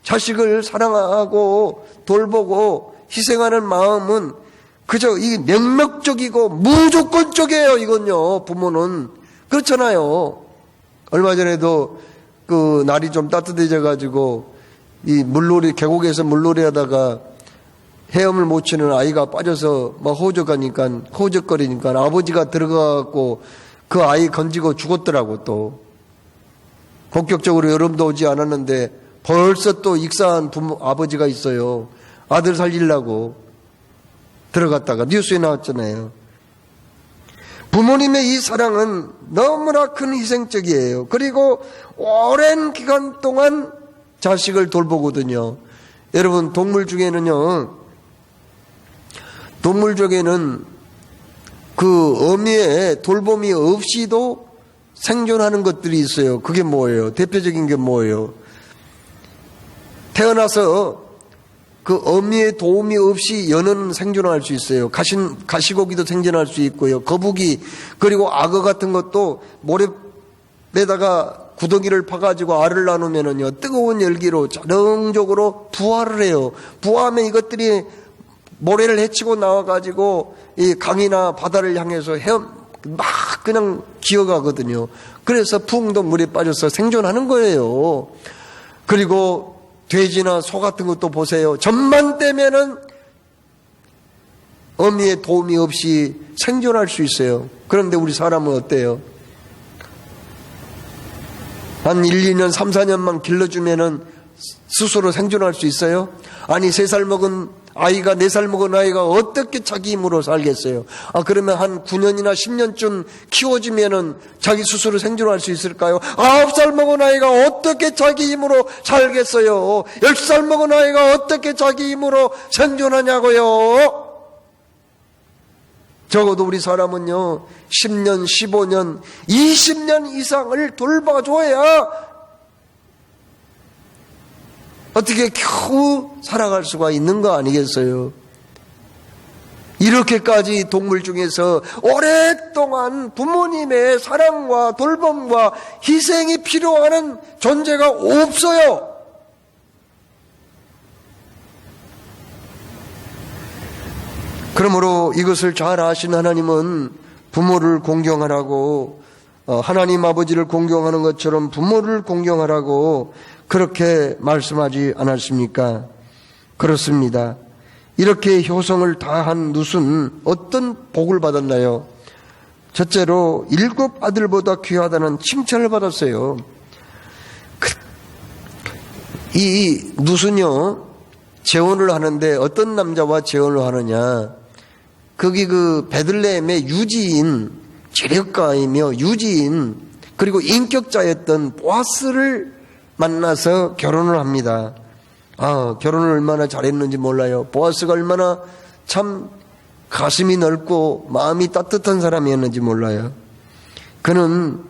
자식을 사랑하고 돌보고 희생하는 마음은 그저 이 명목적이고 무조건적이에요. 이건요, 부모는. 그렇잖아요. 얼마 전에도 그 날이 좀 따뜻해져 가지고 이 물놀이, 계곡에서 물놀이 하다가 헤엄을 못 치는 아이가 빠져서 막 호적거리니까 아버지가 들어가고 그 아이 건지고 죽었더라고. 또 본격적으로 여름도 오지 않았는데 벌써 또 익사한 아버지가 있어요. 아들 살리려고 들어갔다가 뉴스에 나왔잖아요. 부모님의 이 사랑은 너무나 큰 희생적이에요. 그리고 오랜 기간 동안 자식을 돌보거든요. 여러분, 동물 중에는 그 어미의 돌봄이 없이도 생존하는 것들이 있어요. 그게 뭐예요? 대표적인 게 뭐예요? 태어나서 그 어미의 도움이 없이 연은 생존할 수 있어요. 가시고기도 생존할 수 있고요. 거북이, 그리고 악어 같은 것도 모래에다가 구덩이를 파가지고 알을 나누면은요, 뜨거운 열기로 자동적으로 부화를 해요. 부화하면 이것들이 모래를 헤치고 나와가지고 이 강이나 바다를 향해서 막 그냥 기어가거든요. 그래서 풍도 물에 빠져서 생존하는 거예요. 그리고 돼지나 소 같은 것도 보세요. 젖만 떼면은 어미의 도움이 없이 생존할 수 있어요. 그런데 우리 사람은 어때요? 한 1, 2년, 3, 4년만 길러주면은 스스로 생존할 수 있어요? 아니, 3살 먹은 아이가, 4살 먹은 아이가 어떻게 자기 힘으로 살겠어요? 그러면 한 9년이나 10년쯤 키워주면은 자기 스스로 생존할 수 있을까요? 9살 먹은 아이가 어떻게 자기 힘으로 살겠어요? 10살 먹은 아이가 어떻게 자기 힘으로 생존하냐고요? 적어도 우리 사람은요, 10년, 15년, 20년 이상을 돌봐줘야 어떻게 겨우 살아갈 수가 있는 거 아니겠어요? 이렇게까지 동물 중에서 오랫동안 부모님의 사랑과 돌봄과 희생이 필요한 존재가 없어요. 그러므로 이것을 잘 아신 하나님은 부모를 공경하라고, 하나님 아버지를 공경하는 것처럼 부모를 공경하라고 그렇게 말씀하지 않았습니까? 그렇습니다. 이렇게 효성을 다한 룻은 어떤 복을 받았나요? 첫째로 7 아들보다 귀하다는 칭찬을 받았어요. 이 룻은요, 재혼을 하는데 어떤 남자와 재혼을 하느냐? 거기 그 베들레헴의 유지인, 재력가이며 유지인, 그리고 인격자였던 보아스를 만나서 결혼을 합니다. 결혼을 얼마나 잘했는지 몰라요. 보아스가 얼마나 참 가슴이 넓고 마음이 따뜻한 사람이었는지 몰라요. 그는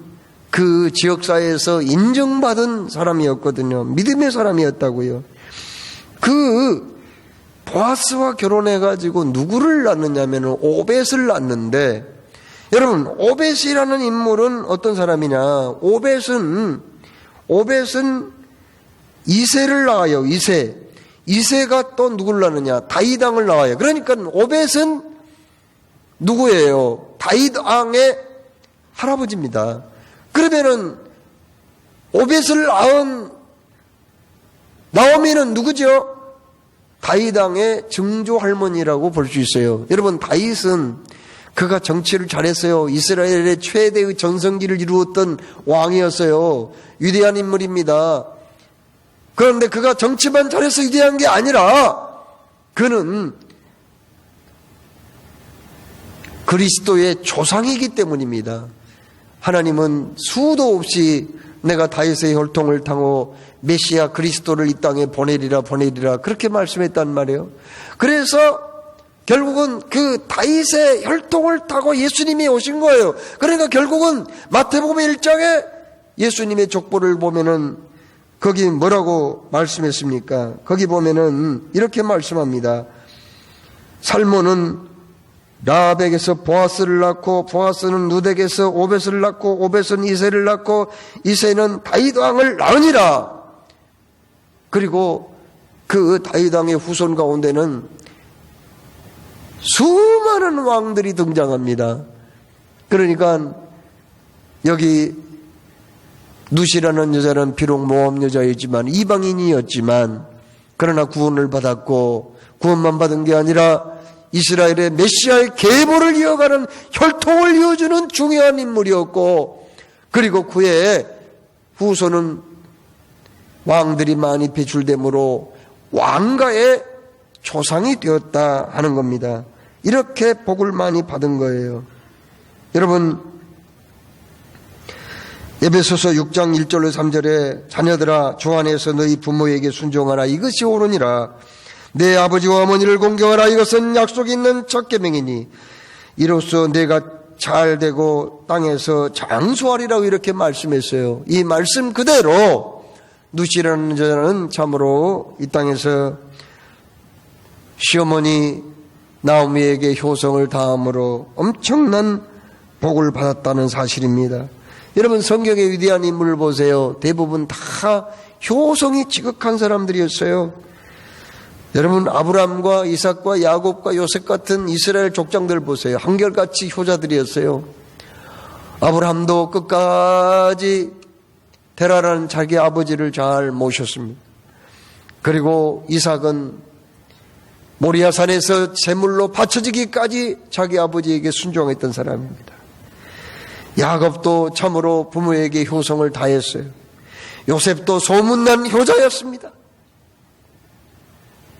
그 그 지역사회에서 인정받은 사람이었거든요. 믿음의 사람이었다고요. 그 보아스와 결혼해가지고 누구를 낳느냐면 오벳을 낳는데, 여러분 오벳이라는 인물은 어떤 사람이냐? 오벳은 이새를 낳아요. 이새가 또 누구를 낳느냐? 다윗 왕을 낳아요. 그러니까 오벳은 누구예요? 다윗 왕의 할아버지입니다. 그러면은 오벳을 낳은 나오미는 누구죠? 다윗 왕의 증조 할머니라고 볼 수 있어요. 여러분 다윗은 그가 정치를 잘했어요. 이스라엘의 최대의 전성기를 이루었던 왕이었어요. 위대한 인물입니다. 그런데 그가 정치만 잘해서 위대한 게 아니라 그는 그리스도의 조상이기 때문입니다. 하나님은 수도 없이 내가 다윗의 혈통을 타고 메시아 그리스도를 이 땅에 보내리라 그렇게 말씀했단 말이에요. 그래서 결국은 그 다윗의 혈통을 타고 예수님이 오신 거예요. 그러니까 결국은 마태복음 1장에 예수님의 족보를 보면은 거기 뭐라고 말씀했습니까? 거기 보면은 이렇게 말씀합니다. 살몬은 라합에게서 보아스를 낳고, 보아스는 누덱에서 오벳을 낳고, 오벳은 이새를 낳고, 이새는 다윗 왕을 낳으니라. 그리고 그 다윗 왕의 후손 가운데는 수많은 왕들이 등장합니다. 그러니까 여기 누시라는 여자는 비록 모함 여자이지만 이방인이었지만 그러나 구원을 받았고, 구원만 받은 게 아니라 이스라엘의 메시아의 계보를 이어가는 혈통을 이어주는 중요한 인물이었고, 그리고 그의 후손은 왕들이 많이 배출되므로 왕가의 조상이 되었다 하는 겁니다. 이렇게 복을 많이 받은 거예요. 여러분, 에베소서 6장 1절로 3절에 자녀들아 주 안에서 너희 부모에게 순종하라. 이것이 옳으니라. 내 아버지와 어머니를 공경하라. 이것은 약속이 있는 첫 계명이니 이로써 내가 잘되고 땅에서 장수하리라고 이렇게 말씀했어요. 이 말씀 그대로 누시라는 여자는 참으로 이 땅에서 시어머니 나오미에게 효성을 다함으로 엄청난 복을 받았다는 사실입니다. 여러분 성경의 위대한 인물을 보세요. 대부분 다 효성이 지극한 사람들이었어요. 여러분 아브라함과 이삭과 야곱과 요셉 같은 이스라엘 족장들 보세요. 한결같이 효자들이었어요. 아브라함도 끝까지 데라라는 자기 아버지를 잘 모셨습니다. 그리고 이삭은 모리아산에서 제물로 바쳐지기까지 자기 아버지에게 순종했던 사람입니다. 야곱도 참으로 부모에게 효성을 다했어요. 요셉도 소문난 효자였습니다.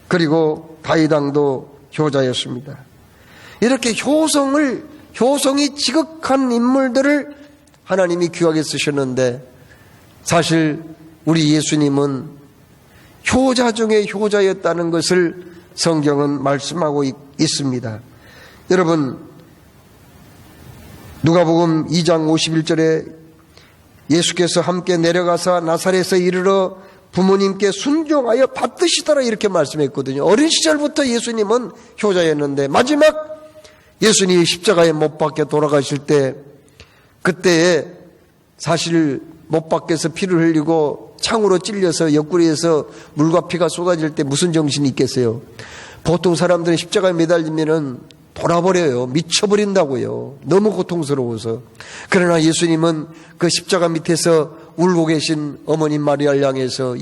그리고 다윗 왕도 효자였습니다. 이렇게 효성이 지극한 인물들을 하나님이 귀하게 쓰셨는데, 사실 우리 예수님은 효자 중에 효자였다는 것을 성경은 말씀하고 있습니다. 여러분 누가복음 2장 51절에 예수께서 함께 내려가사 나사렛에 이르러 부모님께 순종하여 받드시더라 이렇게 말씀했거든요. 어린 시절부터 예수님은 효자였는데 마지막 예수님이 십자가에 못 박혀 돌아가실 때, 그때에 사실 못 박혀서 피를 흘리고 창으로 찔려서 옆구리에서 물과 피가 쏟아질 때 무슨 정신이 있겠어요? 보통 사람들은 십자가에 매달리면은 돌아버려요. 미쳐버린다고요. 너무 고통스러워서. 그러나 예수님은 그 십자가 밑에서 울고 계신 어머님 마리아를 향해서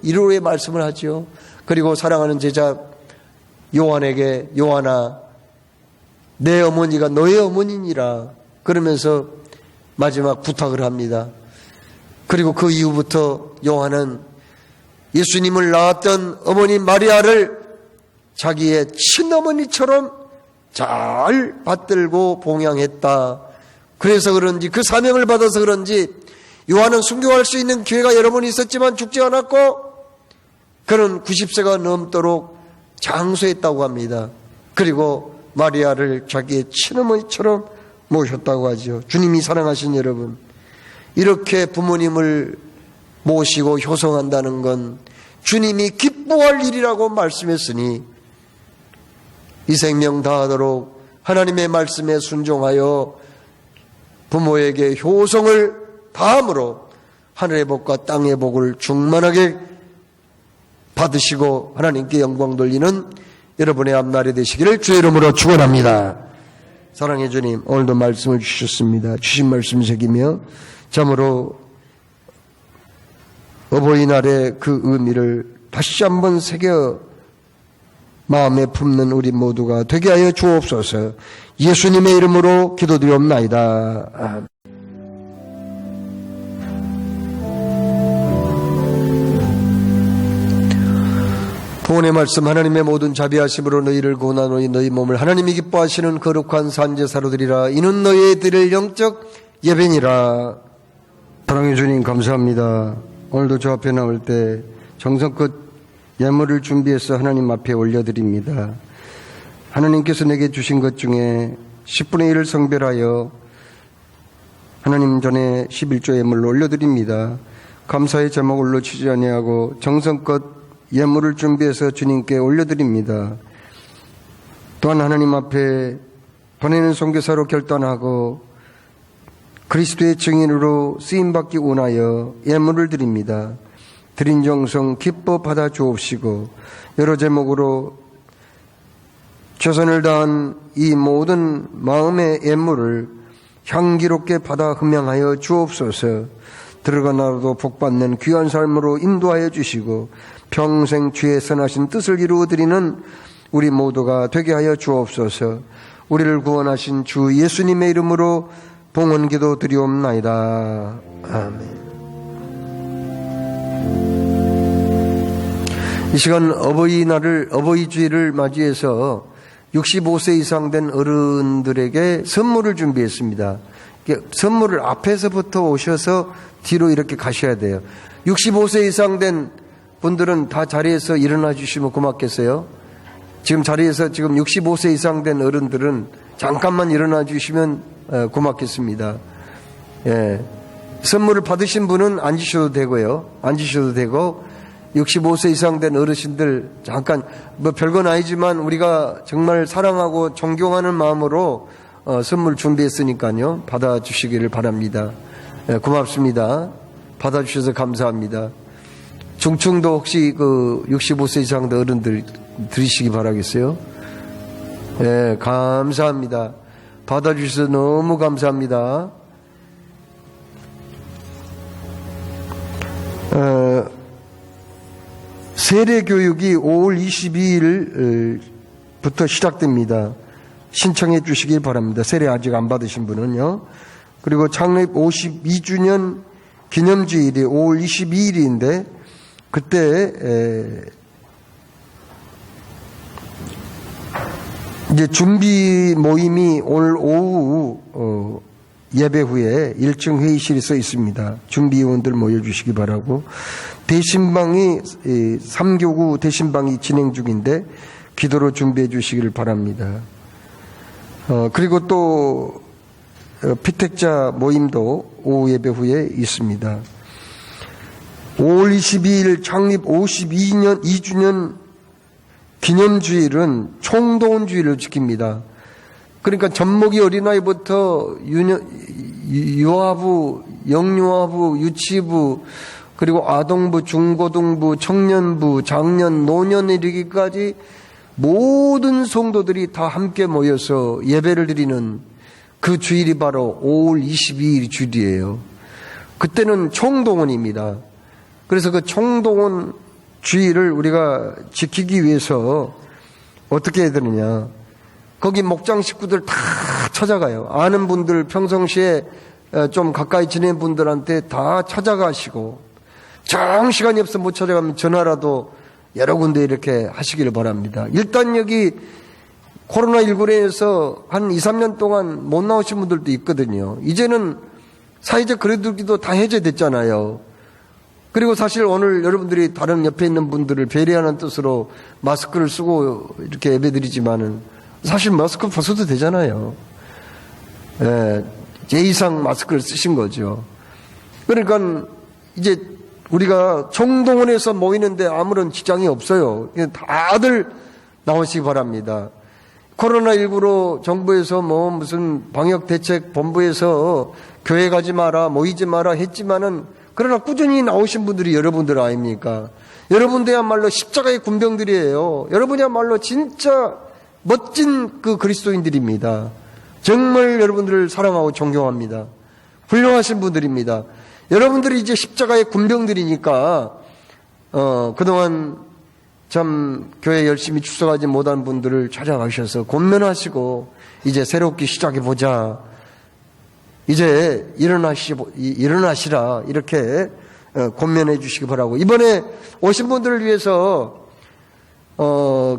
위로의 말씀을 하죠. 그리고 사랑하는 제자 요한에게, 요한아 내 어머니가 너의 어머니니라 그러면서 마지막 부탁을 합니다. 그리고 그 이후부터 요한은 예수님을 낳았던 어머니 마리아를 자기의 친어머니처럼 잘 받들고 봉양했다. 그래서 그런지, 그 사명을 받아서 그런지 요한은 순교할 수 있는 기회가 여러 번 있었지만 죽지 않았고, 그는 90세가 넘도록 장수했다고 합니다. 그리고 마리아를 자기의 친어머니처럼 모셨다고 하죠. 주님이 사랑하신 여러분, 이렇게 부모님을 모시고 효성한다는 건 주님이 기뻐할 일이라고 말씀했으니 이 생명 다하도록 하나님의 말씀에 순종하여 부모에게 효성을 다함으로 하늘의 복과 땅의 복을 충만하게 받으시고 하나님께 영광 돌리는 여러분의 앞날이 되시기를 주의 이름으로 축원합니다. 사랑의 주님, 오늘도 말씀을 주셨습니다. 주신 말씀 새기며 참으로 어버이날의 그 의미를 다시 한번 새겨 마음에 품는 우리 모두가 되게 하여 주옵소서. 예수님의 이름으로 기도드리옵나이다. 아멘. 구원의 말씀 하나님의 모든 자비하심으로 너희를 구원하노니 너희 몸을 하나님이 기뻐하시는 거룩한 산제사로 드리라. 이는 너희의 드릴 영적 예배니라. 사랑의 주님 감사합니다. 오늘도 저 앞에 나올 때 정성껏 예물을 준비해서 하나님 앞에 올려드립니다. 하나님께서 내게 주신 것 중에 10분의 1을 성별하여 하나님 전에 11조 예물로 올려드립니다. 감사의 제목을 놓치지 아니하고 정성껏 예물을 준비해서 주님께 올려드립니다. 또한 하나님 앞에 보내는 선교사로 결단하고 그리스도의 증인으로 쓰임받기 원하여 예물을 드립니다. 드린 정성 기뻐 받아 주옵시고 여러 제목으로 최선을 다한 이 모든 마음의 예물을 향기롭게 받아 흠양하여 주옵소서. 들어가나라도 복받는 귀한 삶으로 인도하여 주시고 평생 주의 선하신 뜻을 이루어드리는 우리 모두가 되게 하여 주옵소서. 우리를 구원하신 주 예수님의 이름으로 봉헌기도 드리옵나이다. 아멘. 이 시간 어버이주일을 맞이해서 65세 이상 된 어른들에게 선물을 준비했습니다. 선물을 앞에서부터 오셔서 뒤로 이렇게 가셔야 돼요. 65세 이상 된 분들은 다 자리에서 일어나 주시면 고맙겠어요. 지금 자리에서 지금 65세 이상 된 어른들은 잠깐만 일어나 주시면 고맙겠습니다. 예. 선물을 받으신 분은 앉으셔도 되고요. 앉으셔도 되고 65세 이상 된 어르신들 잠깐 뭐 별건 아니지만 우리가 정말 사랑하고 존경하는 마음으로 선물 준비했으니까요. 받아주시기를 바랍니다. 예, 고맙습니다. 받아주셔서 감사합니다. 중층도 혹시 그 65세 이상 된 어른들 드리시기 바라겠어요. 예, 감사합니다. 받아주셔서 너무 감사합니다. 세례교육이 5월 22일부터 시작됩니다. 신청해 주시길 바랍니다. 세례 아직 안 받으신 분은요. 그리고 창립 52주년 기념주일이 5월 22일인데 그때 이제 준비 모임이 오늘 오후 예배 후에 1층 회의실에 써 있습니다. 준비위원들 모여주시기 바라고 대신방이 3교구 대신방이 진행 중인데 기도로 준비해 주시기를 바랍니다. 그리고 또 피택자 모임도 오후 예배 후에 있습니다. 5월 22일 창립 52주년 기념주일은 총동원주의를 지킵니다. 그러니까 젖먹이 어린아이부터 유아부, 영유아부, 유치부, 그리고 아동부, 중고등부, 청년부, 장년, 노년에 이르기까지 모든 성도들이 다 함께 모여서 예배를 드리는 그 주일이 바로 5월 22일 주일이에요. 그때는 총동원입니다. 그래서 그 총동원 주일을 우리가 지키기 위해서 어떻게 해야 되느냐. 거기 목장 식구들 다 찾아가요. 아는 분들 평상시에 좀 가까이 지낸 분들한테 다 찾아가시고 정 시간이 없어 못 찾아가면 전화라도 여러 군데 이렇게 하시기를 바랍니다. 일단 여기 코로나19로 인해서 한 2, 3년 동안 못 나오신 분들도 있거든요. 이제는 사회적 거리두기도 다 해제됐잖아요. 그리고 사실 오늘 여러분들이 다른 옆에 있는 분들을 배려하는 뜻으로 마스크를 쓰고 이렇게 예배드리지만은 사실 마스크 벗어도 되잖아요. 예, 예의상 마스크를 쓰신 거죠. 그러니까 이제 우리가 총동원해서 모이는데 아무런 지장이 없어요. 다들 나오시기 바랍니다. 코로나19로 정부에서 무슨 방역대책본부에서 교회 가지 마라, 모이지 마라 했지만은 그러나 꾸준히 나오신 분들이 여러분들 아닙니까? 여러분들이야말로 십자가의 군병들이에요. 여러분이야말로 진짜 멋진 그 그리스도인들입니다. 정말 여러분들을 사랑하고 존경합니다. 훌륭하신 분들입니다. 여러분들이 이제 십자가의 군병들이니까 그동안 참 교회 열심히 출석하지 못한 분들을 찾아가셔서 권면하시고 이제 새롭게 시작해보자. 이제 일어나시라 이렇게 권면해 주시기 바라고. 이번에 오신 분들을 위해서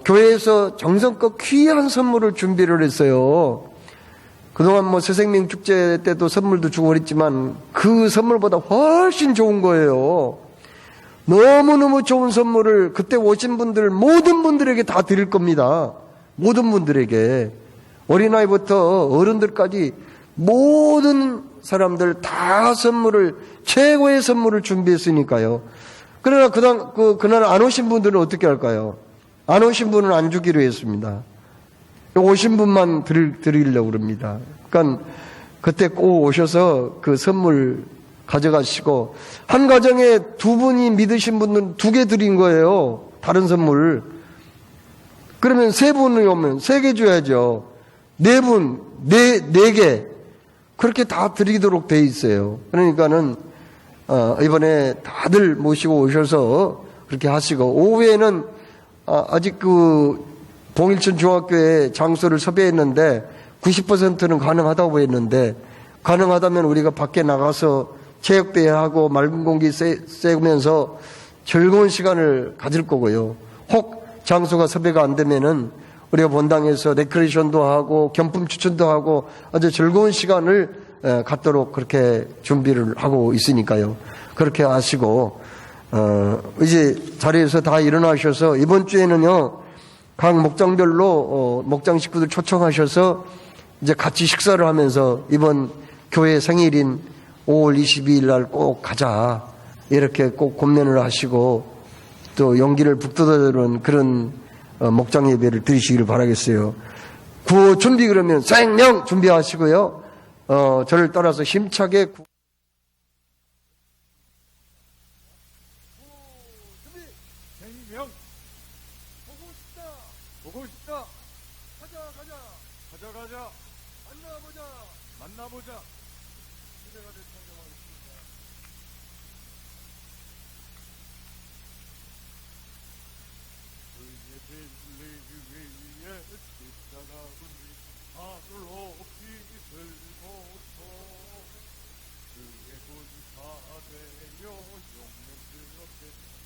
교회에서 정성껏 귀한 선물을 준비를 했어요. 그동안 새생명 축제 때도 선물도 주고 그랬지만 그 선물보다 훨씬 좋은 거예요. 너무너무 좋은 선물을 그때 오신 분들 모든 분들에게 다 드릴 겁니다. 모든 분들에게 어린아이부터 어른들까지 모든 사람들 다 선물을 최고의 선물을 준비했으니까요. 그러나 그날 안 오신 분들은 어떻게 할까요? 안 오신 분은 안 주기로 했습니다. 오신 분만 드리려고 그럽니다. 그러니까 그때 꼭 오셔서 그 선물 가져가시고, 한 가정에 두 분이 믿으신 분은 2개 드린 거예요. 다른 선물. 그러면 3분이 오면 3개 줘야죠. 4분, 4개. 그렇게 다 드리도록 돼 있어요. 그러니까는, 이번에 다들 모시고 오셔서 그렇게 하시고, 오후에는, 아직 봉일천 중학교에 장소를 섭외했는데 90%는 가능하다고 했는데, 가능하다면 우리가 밖에 나가서 체육대회하고 맑은 공기 쐬면서 즐거운 시간을 가질 거고요. 혹 장소가 섭외가 안 되면은 우리가 본당에서 레크레이션도 하고 경품 추천도 하고 아주 즐거운 시간을 갖도록 그렇게 준비를 하고 있으니까요. 그렇게 하시고, 이제 자리에서 다 일어나셔서 이번 주에는요, 각 목장별로 목장 식구들 초청하셔서 이제 같이 식사를 하면서 이번 교회 생일인 5월 22일 날 꼭 가자. 이렇게 꼭 권면을 하시고 또 용기를 북돋아주는 그런 목장 예배를 드리시기를 바라겠어요. 구호 준비 그러면 생명 준비하시고요. 저를 따라서 힘차게 생명 보고 싶다 가자 만나보자 기대가 될 찬양하겠습니다. 그의 진리 위에 십자가 군이 하늘 높이 들고서 그의 군사되며 용맹스럽게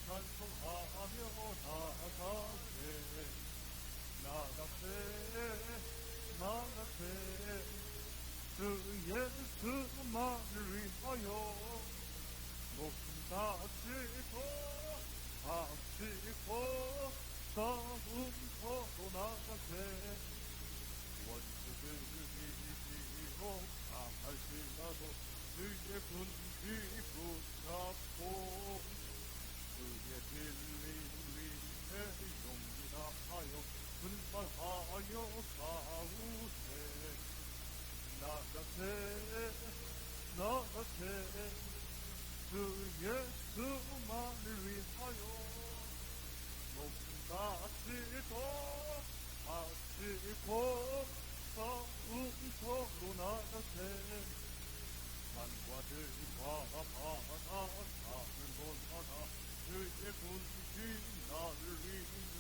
찬송하며 나가세 주 예수만을 위하여 목숨 다치고 싸움터로 나가세 원수들이 비록 강할지라도 그의 군기 붙잡고 그의 진리 위에 용기하여 분발하여 싸우세 나가세 주 예수만을 위하여 목숨 다치고 싸움터로 나가세 산과 들과 바다 산을 건너나 그의 군기 나를 위며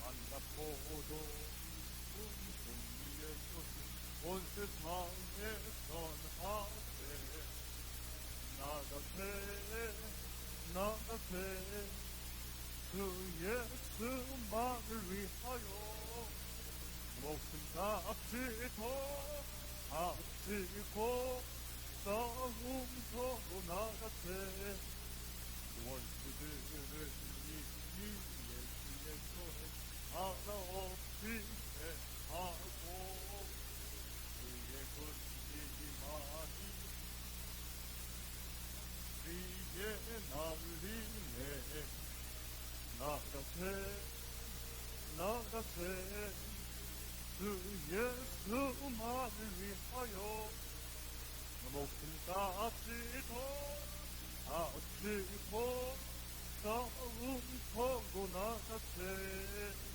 만나고도 승리의 것을 온 세상에 전하세 나가세 주 예수만을 위하여 목숨 다치고 싸움터로 나가세 원수들을 이기 예수의 손에 하나 없이 패하고 그의 군기만이 목숨까지도 바치고 싸움 서고 나갔세